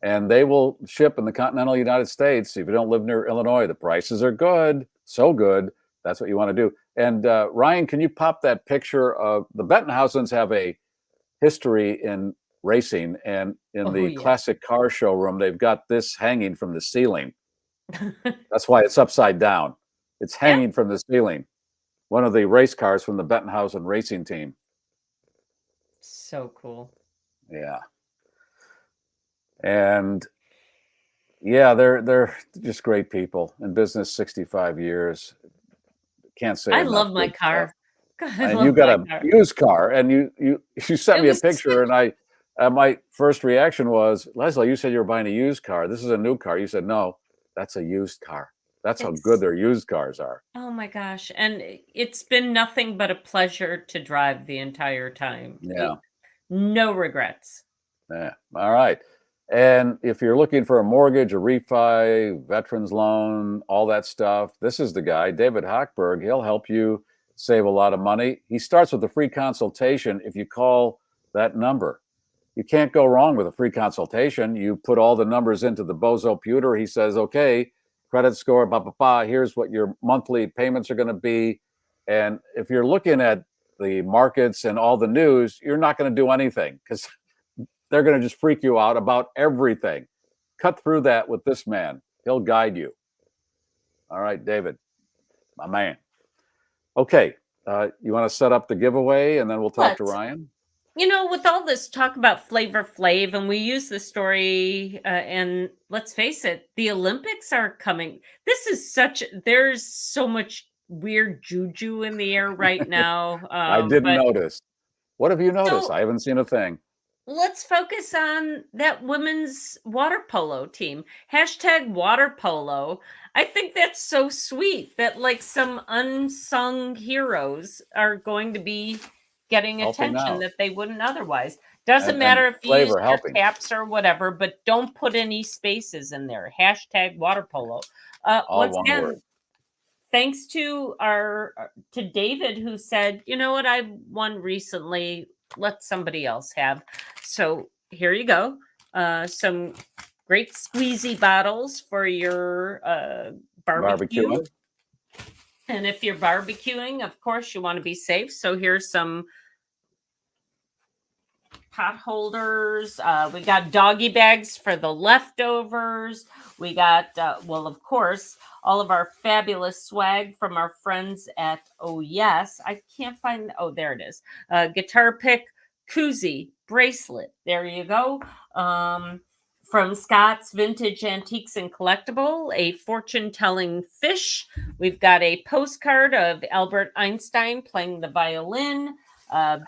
And they will ship in the continental United States. If you don't live near Illinois, the prices are good, so good. That's what you want to do. And Ryan, can you pop that picture of the Bettenhausens have a history in racing, and in the classic car showroom, they've got this hanging from the ceiling. That's why it's upside down. It's hanging from the ceiling. One of the race cars from the Bettenhausen racing team. So cool. Yeah. And yeah, they're just great people in business. 65 years. Can't say I enough love my good car. stuff. God, I And love you got my a car. used car, and you sent It me a was picture, and my first reaction was, Leslie, you said you were buying a used car. This is a new car. You said, no, that's a used car. That's how good their used cars are. Oh my gosh. And it's been nothing but a pleasure to drive the entire time. Yeah. No regrets. Yeah. All right. And if you're looking for a mortgage, a refi, veterans loan, all that stuff, this is the guy, David Hochberg. He'll help you save a lot of money. He starts with a free consultation if you call that number. You can't go wrong with a free consultation. You put all the numbers into the bozo pewter. He says, okay, credit score, here's what your monthly payments are going to be. And if you're looking at the markets and all the news, you're not going to do anything because they're going to just freak you out about everything. Cut through that with this man. He'll guide you. All right, David, my man. Okay, you want to set up the giveaway, and then we'll talk to Ryan? You know, with all this talk about Flavor Flav, and we use the story, and let's face it, the Olympics are coming. There's so much weird juju in the air right now. I didn't notice. What have you noticed? I haven't seen a thing. Let's focus on that women's water polo team. #water polo. I think that's so sweet that like some unsung heroes are going to be getting Helping attention out. that they wouldn't otherwise. Doesn't And matter if you use Flavor your helping. caps or whatever, but don't put any spaces in there. #water polo. All Once one again, word. thanks to to David, who said, you know what, I won recently. Let somebody else have. So here you go. Some great squeezy bottles for your barbecue. Barbecuing. And if you're barbecuing, of course, you want to be safe. So here's some pot holders. We got doggy bags for the leftovers. We got, well, of course, all of our fabulous swag from our friends at Oh Yes. I can't find, oh, there it is. Guitar pick, koozie, bracelet. There you go. From Scott's Vintage Antiques and Collectible, a fortune-telling fish. We've got a postcard of Albert Einstein playing the violin.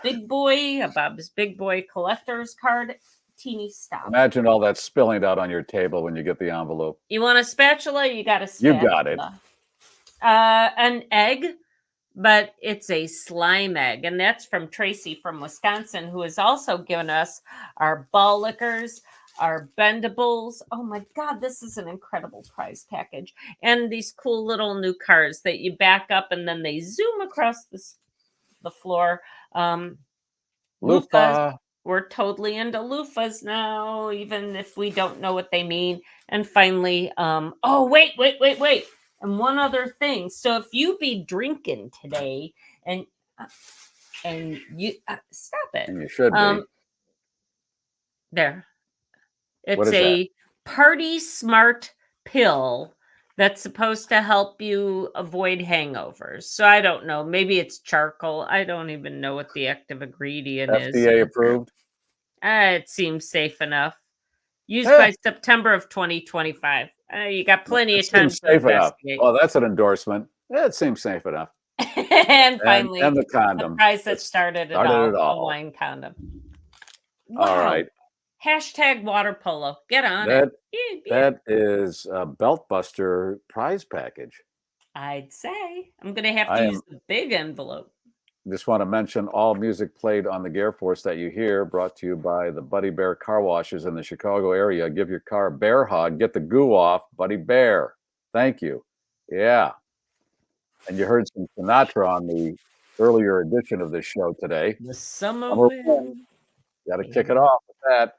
Big Boy, Bob's Big Boy collector's card. Teeny stop. Imagine all that spilling out on your table when you get the envelope. You want a spatula? You got a spatula. You got it. An egg, but it's a slime egg. And that's from Tracy from Wisconsin, who has also given us our ball lickers, our bendables. Oh my God, this is an incredible prize package. And these cool little new cars that you back up and then they zoom across the floor. Loofahs. We're totally into loofahs now, even if we don't know what they mean. And finally, oh, wait. And one other thing. So if you be drinking today and you stop it. And you should be. There. What It's is a that? Party Smart pill that's supposed to help you avoid hangovers. So I don't know. Maybe it's charcoal. I don't even know what the active ingredient is. FDA approved? It seems safe enough. Used by September of 2025. You got plenty of time to safe enough. investigate. Oh, that's an endorsement. It seems safe enough. And finally, and the condom. the prize that started it all. A wine condom. Wow. All right. #water polo. Get on That it. that is a belt buster prize package. I'd say. I'm going to have to use the big envelope. Just want to mention all music played on the GarrForce that you hear brought to you by the Buddy Bear car washes in the Chicago area. Give your car a bear hug. Get the goo off. Buddy Bear. Thank you. Yeah. And you heard some Sinatra on the earlier edition of this show today. The summer Number wind. one, got to kick it off with that.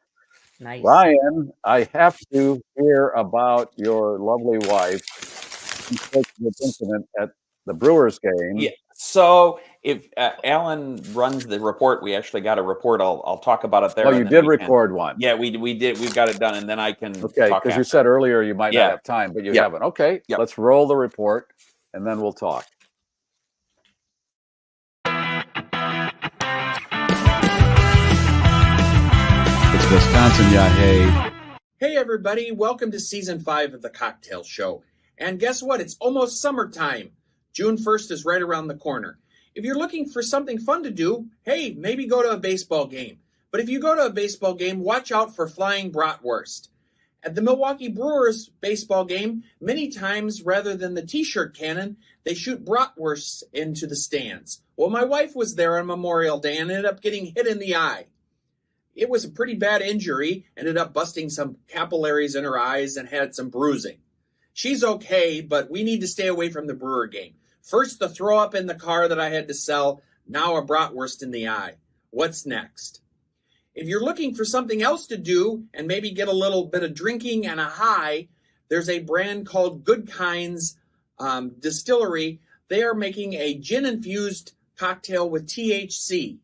Nice. Ryan, I have to hear about your lovely wife incident at the Brewers game. Yeah. So if Alan runs the report, we actually got a report. I'll talk about it there. Oh, you did record one. Yeah, we did. We've got it done, and then I can. Okay, because you said earlier you might not have time, but you haven't. Okay, let's roll the report, and then we'll talk. It's Wisconsin, yeah, hey. Hey everybody, welcome to season 5 of the Cocktail Show. And guess what? It's almost summertime. June 1st is right around the corner. If you're looking for something fun to do, hey, maybe go to a baseball game. But if you go to a baseball game, watch out for flying bratwurst. At the Milwaukee Brewers baseball game, many times rather than the t-shirt cannon, they shoot bratwursts into the stands. Well, my wife was there on Memorial Day and ended up getting hit in the eye. It was a pretty bad injury, ended up busting some capillaries in her eyes and had some bruising. She's okay, but we need to stay away from the Brewer game. First, the throw up in the car that I had to sell, now a bratwurst in the eye. What's next? If you're looking for something else to do and maybe get a little bit of drinking and a high, there's a brand called Good Kinds Distillery. They are making a gin-infused cocktail with THC.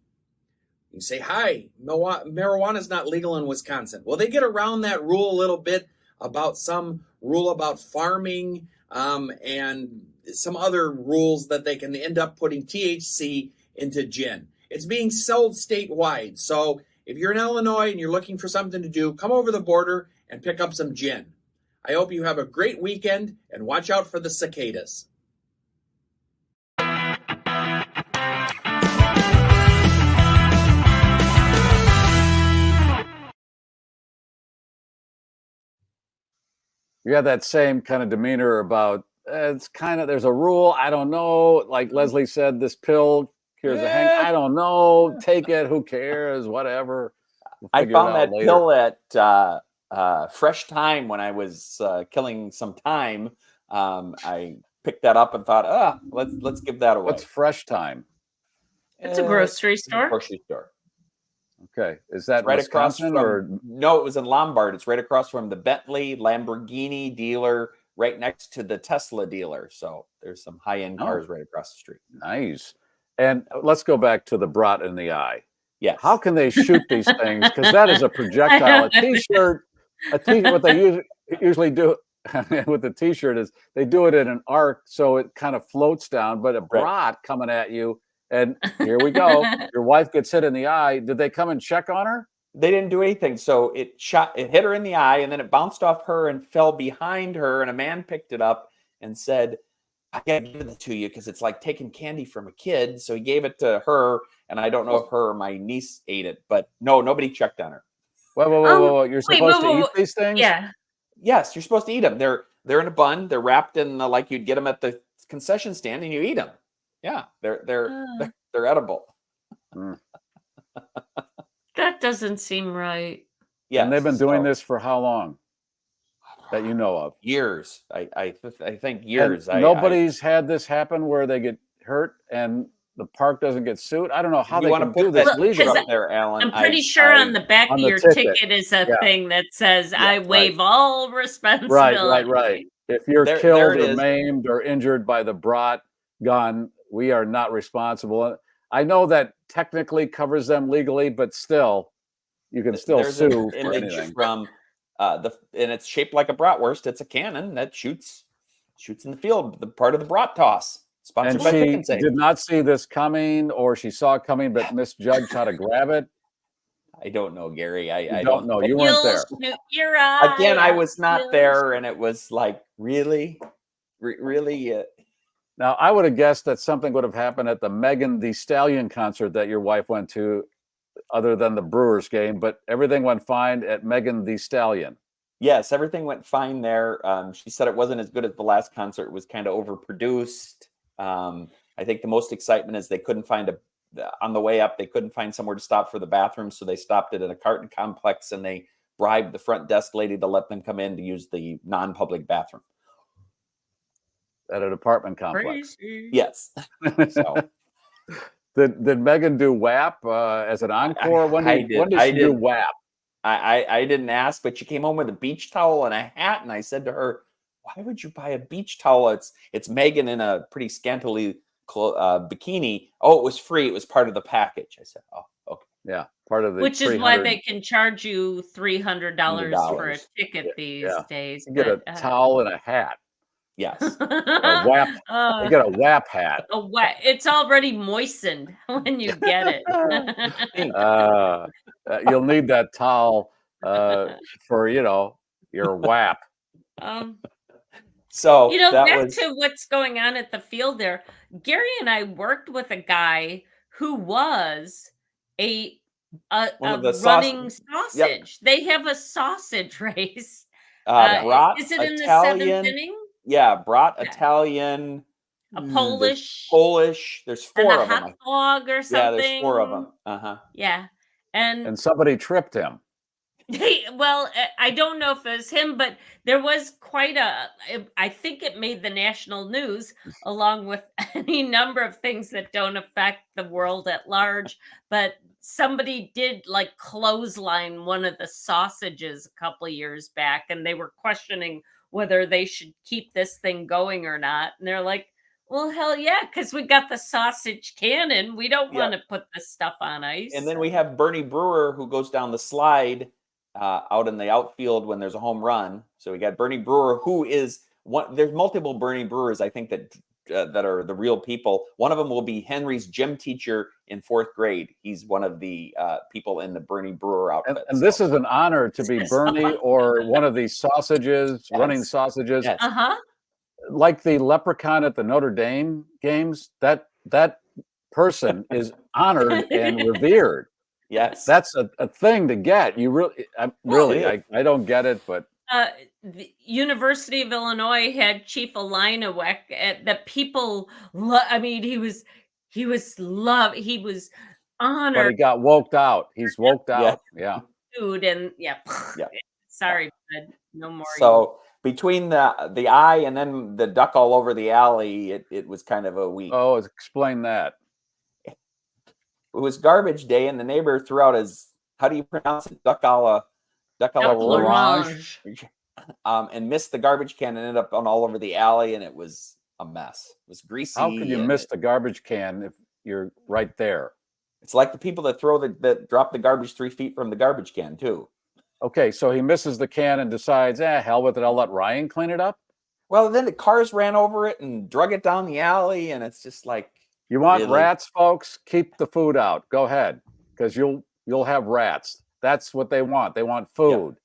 You say, hi, marijuana is not legal in Wisconsin. Well, they get around that rule a little bit about some rule about farming and some other rules that they can end up putting THC into gin. It's being sold statewide. So if you're in Illinois and you're looking for something to do, come over the border and pick up some gin. I hope you have a great weekend and watch out for the cicadas. You had that same kind of demeanor about it's kind of there's a rule. I don't know. Like Leslie said, this pill cures a hang. I don't know. Take it. Who cares? Whatever. I found that pill at Fresh Time when I was killing some time. I picked that up and thought, let's give that away. What's Fresh Time? It's a grocery store. Grocery store. Okay, is that right Wisconsin across from? No, it was in Lombard. It's right across from the Bentley Lamborghini dealer, right next to the Tesla dealer. So there's some high-end cars right across the street. Nice. And let's go back to the brat in the eye. Yes. How can they shoot these things? Because that is a projectile. A t-shirt. What they usually do with the t-shirt is they do it in an arc, so it kind of floats down. But a brat coming at you. And here we go. Your wife gets hit in the eye. Did they come and check on her? They didn't do anything. So it hit her in the eye, and then it bounced off her and fell behind her. And a man picked it up and said, I got to give it to you because it's like taking candy from a kid. So he gave it to her. And I don't know if her or my niece ate it, but no, nobody checked on her. Whoa. You're supposed to eat these things? Yeah. Yes, you're supposed to eat them. They're in a bun. They're wrapped in like you'd get them at the concession stand, and you eat them. Yeah, they're edible. That doesn't seem right. Yeah, and they've been doing this for how long? That you know of? Years. I think years. Nobody's had this happen where they get hurt and the park doesn't get sued. I don't know how they can do this legally. Up there, Alan. I'm pretty sure on the back of your ticket is a thing that says, I waive all responsibility. Right. If you're killed or maimed or injured by the brat gun, we are not responsible. I know that technically covers them legally, but still, you can still sue for anything. From and it's shaped like a bratwurst. It's a cannon that shoots in the field, the part of the brat toss. Sponsored by Pick and Save. Did not see this coming, or she saw it coming, but misjudged how to grab it. I don't know, Gary. I don't know. You weren't there. Your eye. Again, I was not there, and it was like, really? Now, I would have guessed that something would have happened at the Megan Thee Stallion concert that your wife went to, other than the Brewers game, but everything went fine at Megan Thee Stallion. Yes, everything went fine there. She said it wasn't as good as the last concert. It was kind of overproduced. I think the most excitement is they couldn't find on the way up, they couldn't find somewhere to stop for the bathroom, so they stopped it at a carton complex, and they bribed the front desk lady to let them come in to use the non-public bathroom. at an apartment complex. Crazy. Yes. So did Megan do WAP as an encore? When did she do WAP? I didn't ask, but she came home with a beach towel and a hat, and I said to her, "Why would you buy a beach towel? It's Megan in a pretty scantily bikini. Oh, it was free. It was part of the package." I said, "Oh, okay, yeah, part of the." Which is why they can charge you $300 for a ticket these days. You get a towel and a hat. Yes, a WAP. You get a WAP hat. It's already moistened when you get it. You'll need that towel for your WAP. So back to what's going on at the field there. Garry and I worked with a guy who was a running sausage. Yep. They have a sausage race. Is it in the 7th inning? Yeah, brat, Italian, a Polish. There's 4 of them. Hot dog or something. Yeah, there's 4 of them. Yeah, and somebody tripped him. Well, I don't know if it was him, but there was quite I think it made the national news, along with any number of things that don't affect the world at large. But somebody did clothesline one of the sausages a couple of years back, and they were questioning whether they should keep this thing going or not. And they're like, well, hell yeah, because we got the sausage cannon. We don't want to put this stuff on ice. And then we have Bernie Brewer, who goes down the slide out in the outfield when there's a home run. So we got Bernie Brewer, who is one. There's multiple Bernie Brewers, I think, that are the real people. One of them will be Henry's gym teacher in 4th grade. He's one of the people in the Bernie Brewer outfit. And this is an honor to be Bernie or one of these sausages, running sausages. Yes. Like the leprechaun at the Notre Dame games, that person is honored and revered. Yes, that's a thing to get. You really, I don't get it, but the University of Illinois had Chief Alinawek. That people, he was loved. He was honored. But he got woked out. He's woked out. Yeah. Dude, and sorry, bud. No more. So between the eye and then the duck all over the alley, it was kind of a week. Oh, explain that. It was garbage day, and the neighbor threw out his, how do you pronounce it? Duck a la orange. And missed the garbage can and ended up all over the alley, and it was a mess. It was greasy. How can you miss the garbage can if you're right there? It's like the people that that drop the garbage 3 feet from the garbage can too. Okay, so he misses the can and decides, hell with it, I'll let Ryan clean it up. Well, then the cars ran over it and drug it down the alley, and it's just like, you want rats, folks? Keep the food out. Go ahead, because you'll have rats. That's what they want. They want food.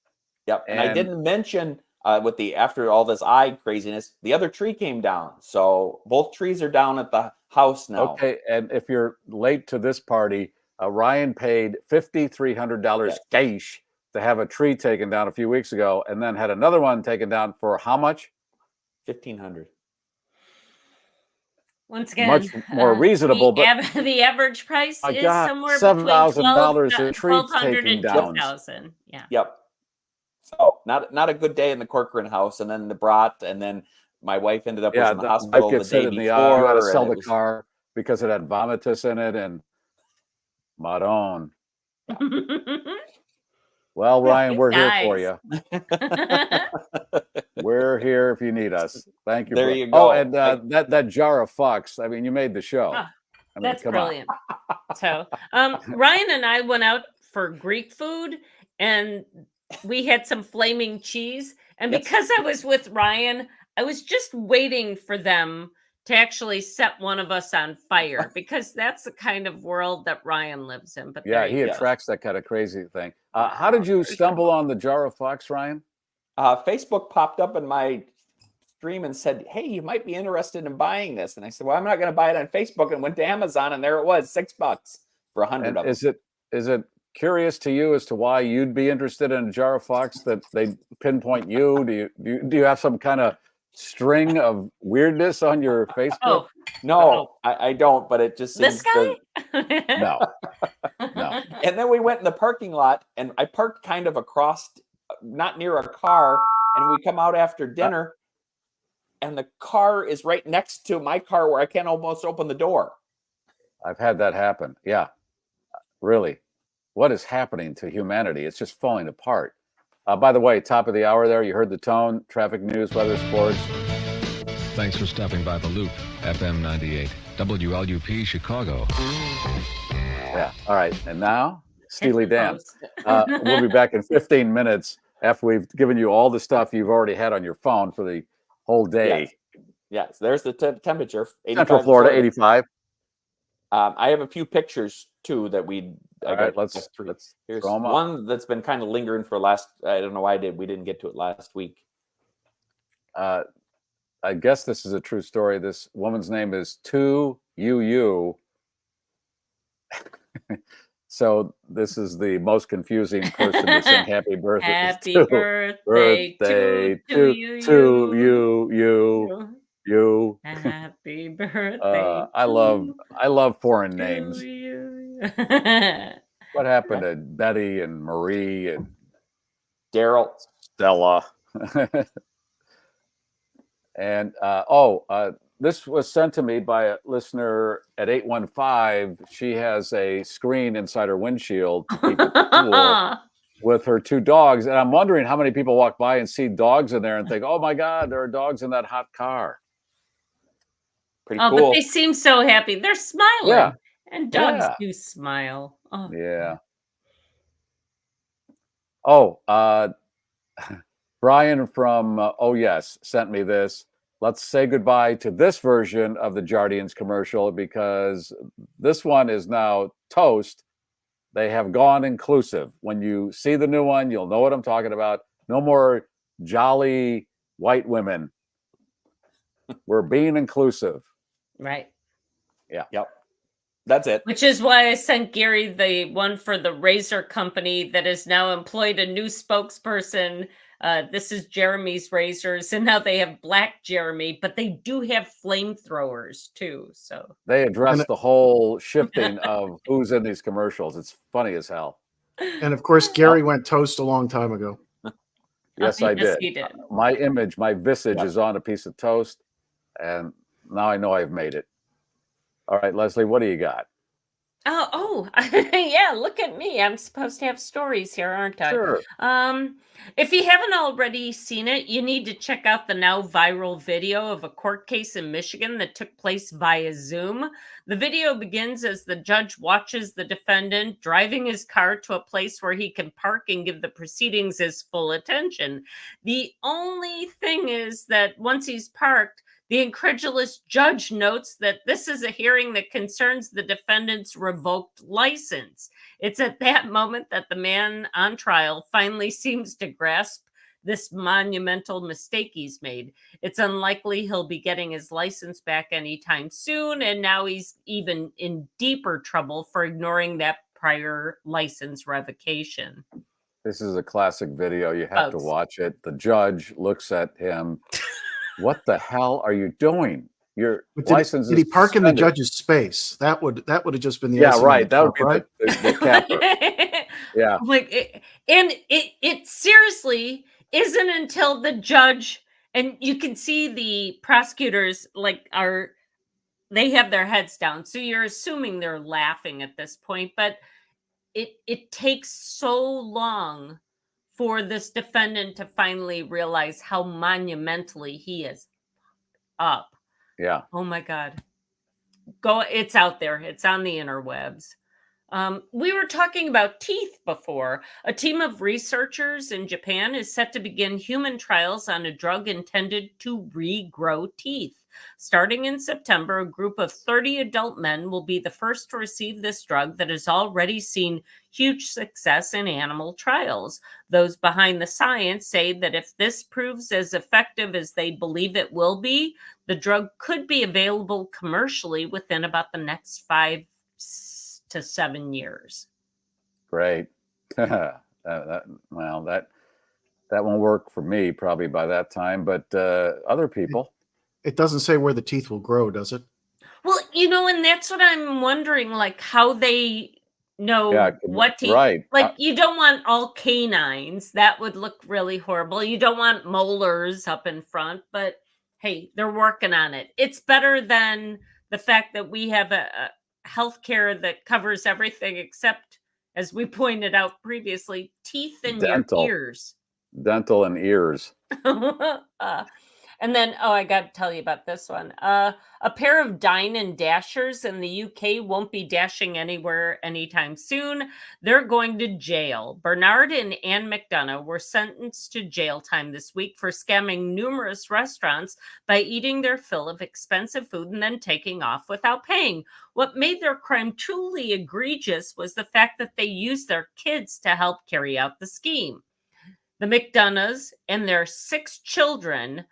Yep. And I didn't mention after all this eye craziness, the other tree came down. So both trees are down at the house now. Okay, and if you're late to this party, Ryan paid $5,300 cash to have a tree taken down a few weeks ago, and then had another one taken down for how much? $1,500. Once again, much more reasonable, but the average price is somewhere $7,000 between a tree taken down. $2,000. Yeah. Yep. So not a good day in the Corcoran house, and then the brat, and then my wife ended up in the hospital the day before. You had to sell the car because it had vomitus in it and Maron. Well, Ryan, we're here for you. We're here if you need us. Thank you. There you go. Oh, and that jar of Fox. I mean, you made the show. That's brilliant. So, Ryan and I went out for Greek food, and we had some flaming cheese. And because I was with Ryan, I was just waiting for them to actually set one of us on fire, because that's the kind of world that Ryan lives in. But yeah, he attracts that kind of crazy thing. How did you stumble on the jar of Fox, Ryan? Facebook popped up in my stream and said, hey, you might be interested in buying this. And I said, well, I'm not going to buy it on Facebook, and went to Amazon, and there it was, $6 for 100 of them. Is it curious to you as to why you'd be interested in a jar of Fox, that they pinpoint you? Do you have some kind of string of weirdness on your Facebook? No, I don't, but it just seems this guy. No. And then we went in the parking lot, and I parked kind of across, not near a car, and we come out after dinner, and the car is right next to my car where I can't almost open the door. I've had that happen. Yeah, really. What is happening to humanity? It's just falling apart. By the way, top of the hour there, you heard the tone, traffic news, weather, sports. Thanks for stopping by The Loop, FM 98, WLUP Chicago. Yeah, all right. And now, Steely Dan. We'll be back in 15 minutes after we've given you all the stuff you've already had on your phone for the whole day. Yes. There's the temperature. Central Florida, 85. I have a few pictures too that All right, let's Here's throw 'em up. one that's been kind of lingering for I don't know why we didn't get to it last week. I guess this is a true story. This woman's name is 2UU. So this is the most confusing person to sing happy birthday. Happy birthday to you. Happy birthday. I love foreign names. What happened to Betty and Marie and Daryl, Stella? And this was sent to me by a listener at 815. She has a screen inside her windshield to keep it cool with her two dogs. And I'm wondering how many people walk by and see dogs in there and think, oh my God, there are dogs in that hot car. Pretty cool. But they seem so happy. They're smiling. Yeah. And dogs do smile. Oh. Yeah. Oh, Brian from Oh Yes sent me this. Let's say goodbye to this version of the Jardians commercial because this one is now toast. They have gone inclusive. When you see the new one, you'll know what I'm talking about. No more jolly white women. We're being inclusive. Right. Yeah. Yep. That's it. Which is why I sent Gary the one for the razor company that has now employed a new spokesperson. This is Jeremy's razors, and now they have Black Jeremy, but they do have flamethrowers too. So they address the whole shifting of who's in these commercials. It's funny as hell. And of course, Gary went toast a long time ago. Yes, I did. He did. My image, my visage is on a piece of toast, and now I know I've made it. All right, Leslie, what do you got? Oh, yeah, look at me. I'm supposed to have stories here, aren't I? Sure. If you haven't already seen it, you need to check out the now viral video of a court case in Michigan that took place via Zoom. The video begins as the judge watches the defendant driving his car to a place where he can park and give the proceedings his full attention. The only thing is that once he's parked, the incredulous judge notes that this is a hearing that concerns the defendant's revoked license. It's at that moment that the man on trial finally seems to grasp this monumental mistake he's made. It's unlikely he'll be getting his license back anytime soon, and now he's even in deeper trouble for ignoring that prior license revocation. This is a classic video. You have to watch it. The judge looks at him. What the hell are you doing? Your license did he park in the judge's space? That would have just been the right. That would be right? the capper. Yeah. It seriously isn't until the judge, and you can see the prosecutors they have their heads down, so you're assuming they're laughing at this point, but it takes so long for this defendant to finally realize how monumentally he is up. Yeah. Oh my God. It's out there. It's on the interwebs. We were talking about teeth before. A team of researchers in Japan is set to begin human trials on a drug intended to regrow teeth. Starting in September, a group of 30 adult men will be the first to receive this drug that has already seen huge success in animal trials. Those behind the science say that if this proves as effective as they believe it will be, the drug could be available commercially within about the next 5 to 7 years. Great. That won't work for me probably by that time, but other people. It doesn't say where the teeth will grow, does it? Well, and that's what I'm wondering, like how they know what teeth. Right. Like you don't want all canines. That would look really horrible. You don't want molars up in front, but hey, they're working on it. It's better than the fact that we have a healthcare that covers everything except, as we pointed out previously, teeth and your ears. Dental and ears. And then, I got to tell you about this one. A pair of Dine and Dashers in the UK won't be dashing anywhere anytime soon. They're going to jail. Bernard and Anne McDonough were sentenced to jail time this week for scamming numerous restaurants by eating their fill of expensive food and then taking off without paying. What made their crime truly egregious was the fact that they used their kids to help carry out the scheme. The McDonoughs and their 6 children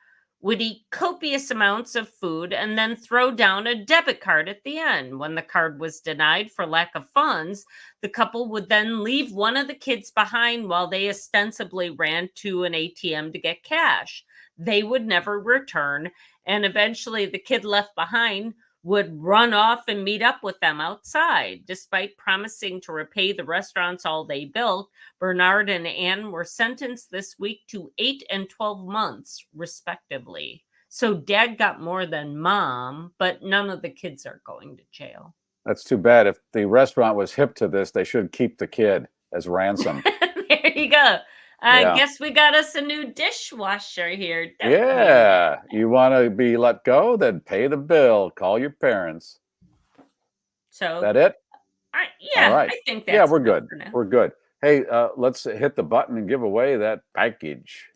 would eat copious amounts of food and then throw down a debit card at the end. When the card was denied for lack of funds, the couple would then leave one of the kids behind while they ostensibly ran to an ATM to get cash. They would never return, and eventually the kid left behind would run off and meet up with them outside. Despite promising to repay the restaurants all they built, Bernard and Anne were sentenced this week to 8 and 12 months, respectively. So dad got more than mom, but none of the kids are going to jail. That's too bad. If the restaurant was hip to this, they should keep the kid as ransom. There you go. I guess we got us a new dishwasher here. Yeah. You want to be let go? Then pay the bill. Call your parents. So that it? Yeah, all right. I think that's we're good. We're good. Hey, let's hit the button and give away that package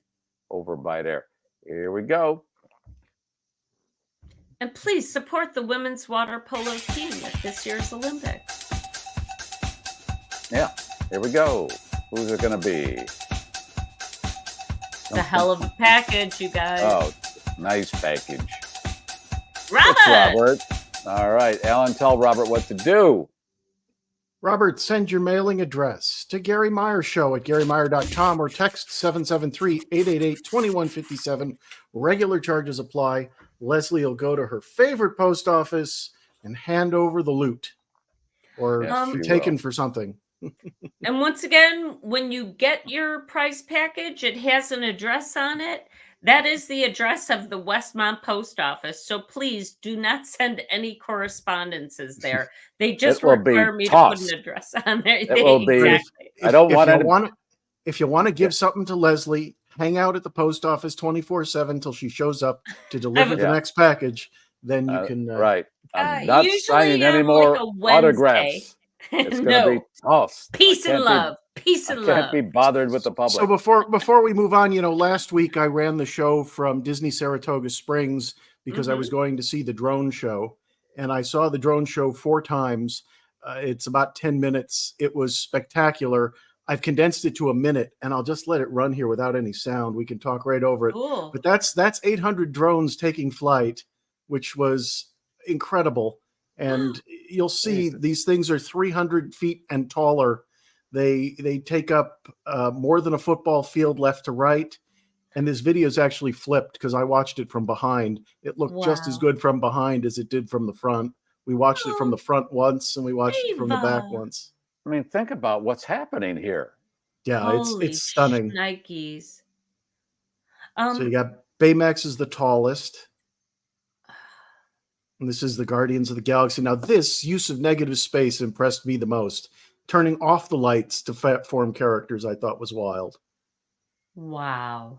over by there. Here we go. And please support the women's water polo team at this year's Olympics. Yeah, here we go. Who's it going to be? It's a hell of a package, you guys. Oh, nice package. Robert! Thanks, Robert. All right, Alan, tell Robert what to do. Robert, send your mailing address to Garry Meier Show at GarryMeier.com or text 773-888-2157. Regular charges apply. Leslie will go to her favorite post office and hand over the loot or be taken for something. And once again, when you get your prize package, it has an address on it. That is the address of the Westmont Post Office. So please do not send any correspondences there. They just require me to put an address on there. It will be. I don't want If you want to give something to Leslie, hang out at the post office 24/7 until she shows up to deliver the next package. Then you can. Right. I'm not signing any more autographs. It's going to be tough. Peace and love. Peace and love. Can't be bothered with the public. So before we move on, last week I ran the show from Disney Saratoga Springs because I was going to see the drone show, and I saw the drone show 4 times. It's about 10 minutes. It was spectacular. I've condensed it to a minute, and I'll just let it run here without any sound. We can talk right over it. Cool. But that's 800 drones taking flight, which was incredible. And you'll see these things are 300 feet and taller. They take up more than a football field left to right. And this video is actually flipped because I watched it from behind. It looked just as good from behind as it did from the front. We watched it from the front once, and we watched it from the back once. I mean, think about what's happening here. Yeah, it's stunning. Nikes. So you got Baymax is the tallest. And this is the Guardians of the Galaxy. Now, this use of negative space impressed me the most. Turning off the lights to form characters, I thought was wild. Wow.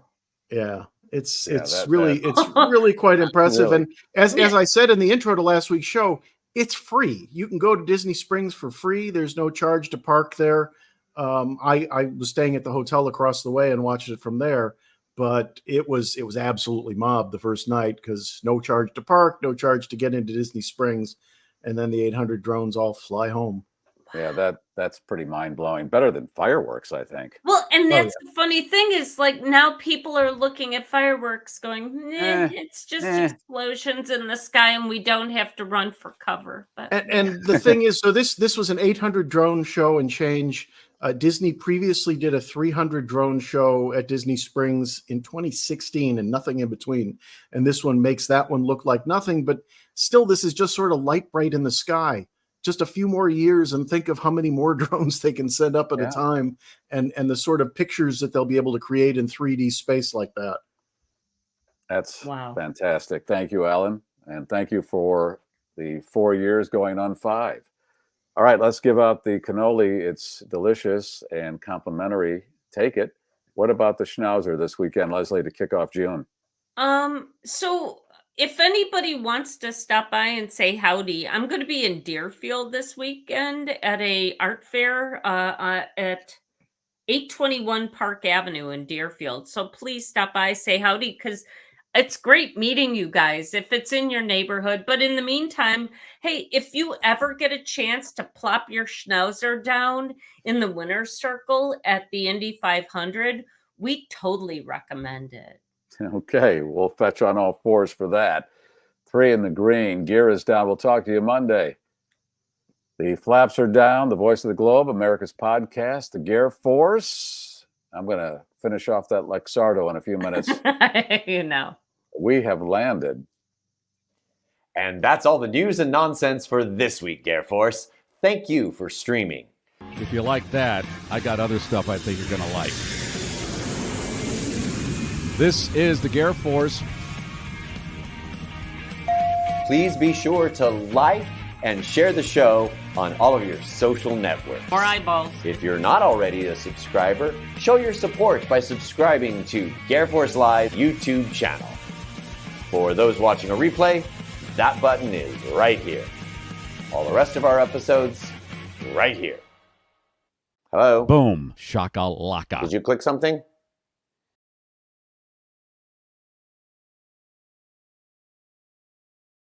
Yeah, it's really quite impressive. Really? And as I said in the intro to last week's show, it's free. You can go to Disney Springs for free. There's no charge to park there. I was staying at the hotel across the way and watched it from there. But it was absolutely mobbed the first night because no charge to park, no charge to get into Disney Springs, and then the 800 drones all fly home. Yeah, that's pretty mind-blowing. Better than fireworks, I think. Well, and that's the funny thing is, like, now people are looking at fireworks going, it's just explosions in the sky and we don't have to run for cover. But and the thing is, so this was an 800 drone show and change. Disney previously did a 300 drone show at Disney Springs in 2016 and nothing in between. And this one makes that one look like nothing, but still this is just sort of light bright in the sky. Just a few more years and think of how many more drones they can send up at a time and the sort of pictures that they'll be able to create in 3D space like that. That's fantastic. Thank you, Alan. And thank you for the 4 years going on 5. All right, let's give out the cannoli. It's delicious and complimentary. Take it. What about the Schnauzer this weekend, Leslie, to kick off June? So if anybody wants to stop by and say howdy, I'm going to be in Deerfield this weekend at a art fair at 821 Park Avenue in Deerfield. So please stop by, say howdy, because it's great meeting you guys if it's in your neighborhood. But in the meantime, hey, if you ever get a chance to plop your Schnauzer down in the winner's circle at the Indy 500, we totally recommend it. Okay, we'll fetch on all 4s for that. 3 in the green. Gear is down. We'll talk to you Monday. The flaps are down. The voice of the globe, America's podcast, the GarrForce. I'm going to finish off that Luxardo in a few minutes. You know. We have landed. And that's all the news and nonsense for this week, GarrForce. Thank you for streaming. If you like that, I got other stuff I think you're going to like. This is the GarrForce. Please be sure to like and share the show on all of your social networks. More eyeballs. If you're not already a subscriber, show your support by subscribing to GarrForce Live YouTube channel. For those watching a replay, that button is right here. All the rest of our episodes, right here. Hello? Boom. Shakalaka. Did you click something?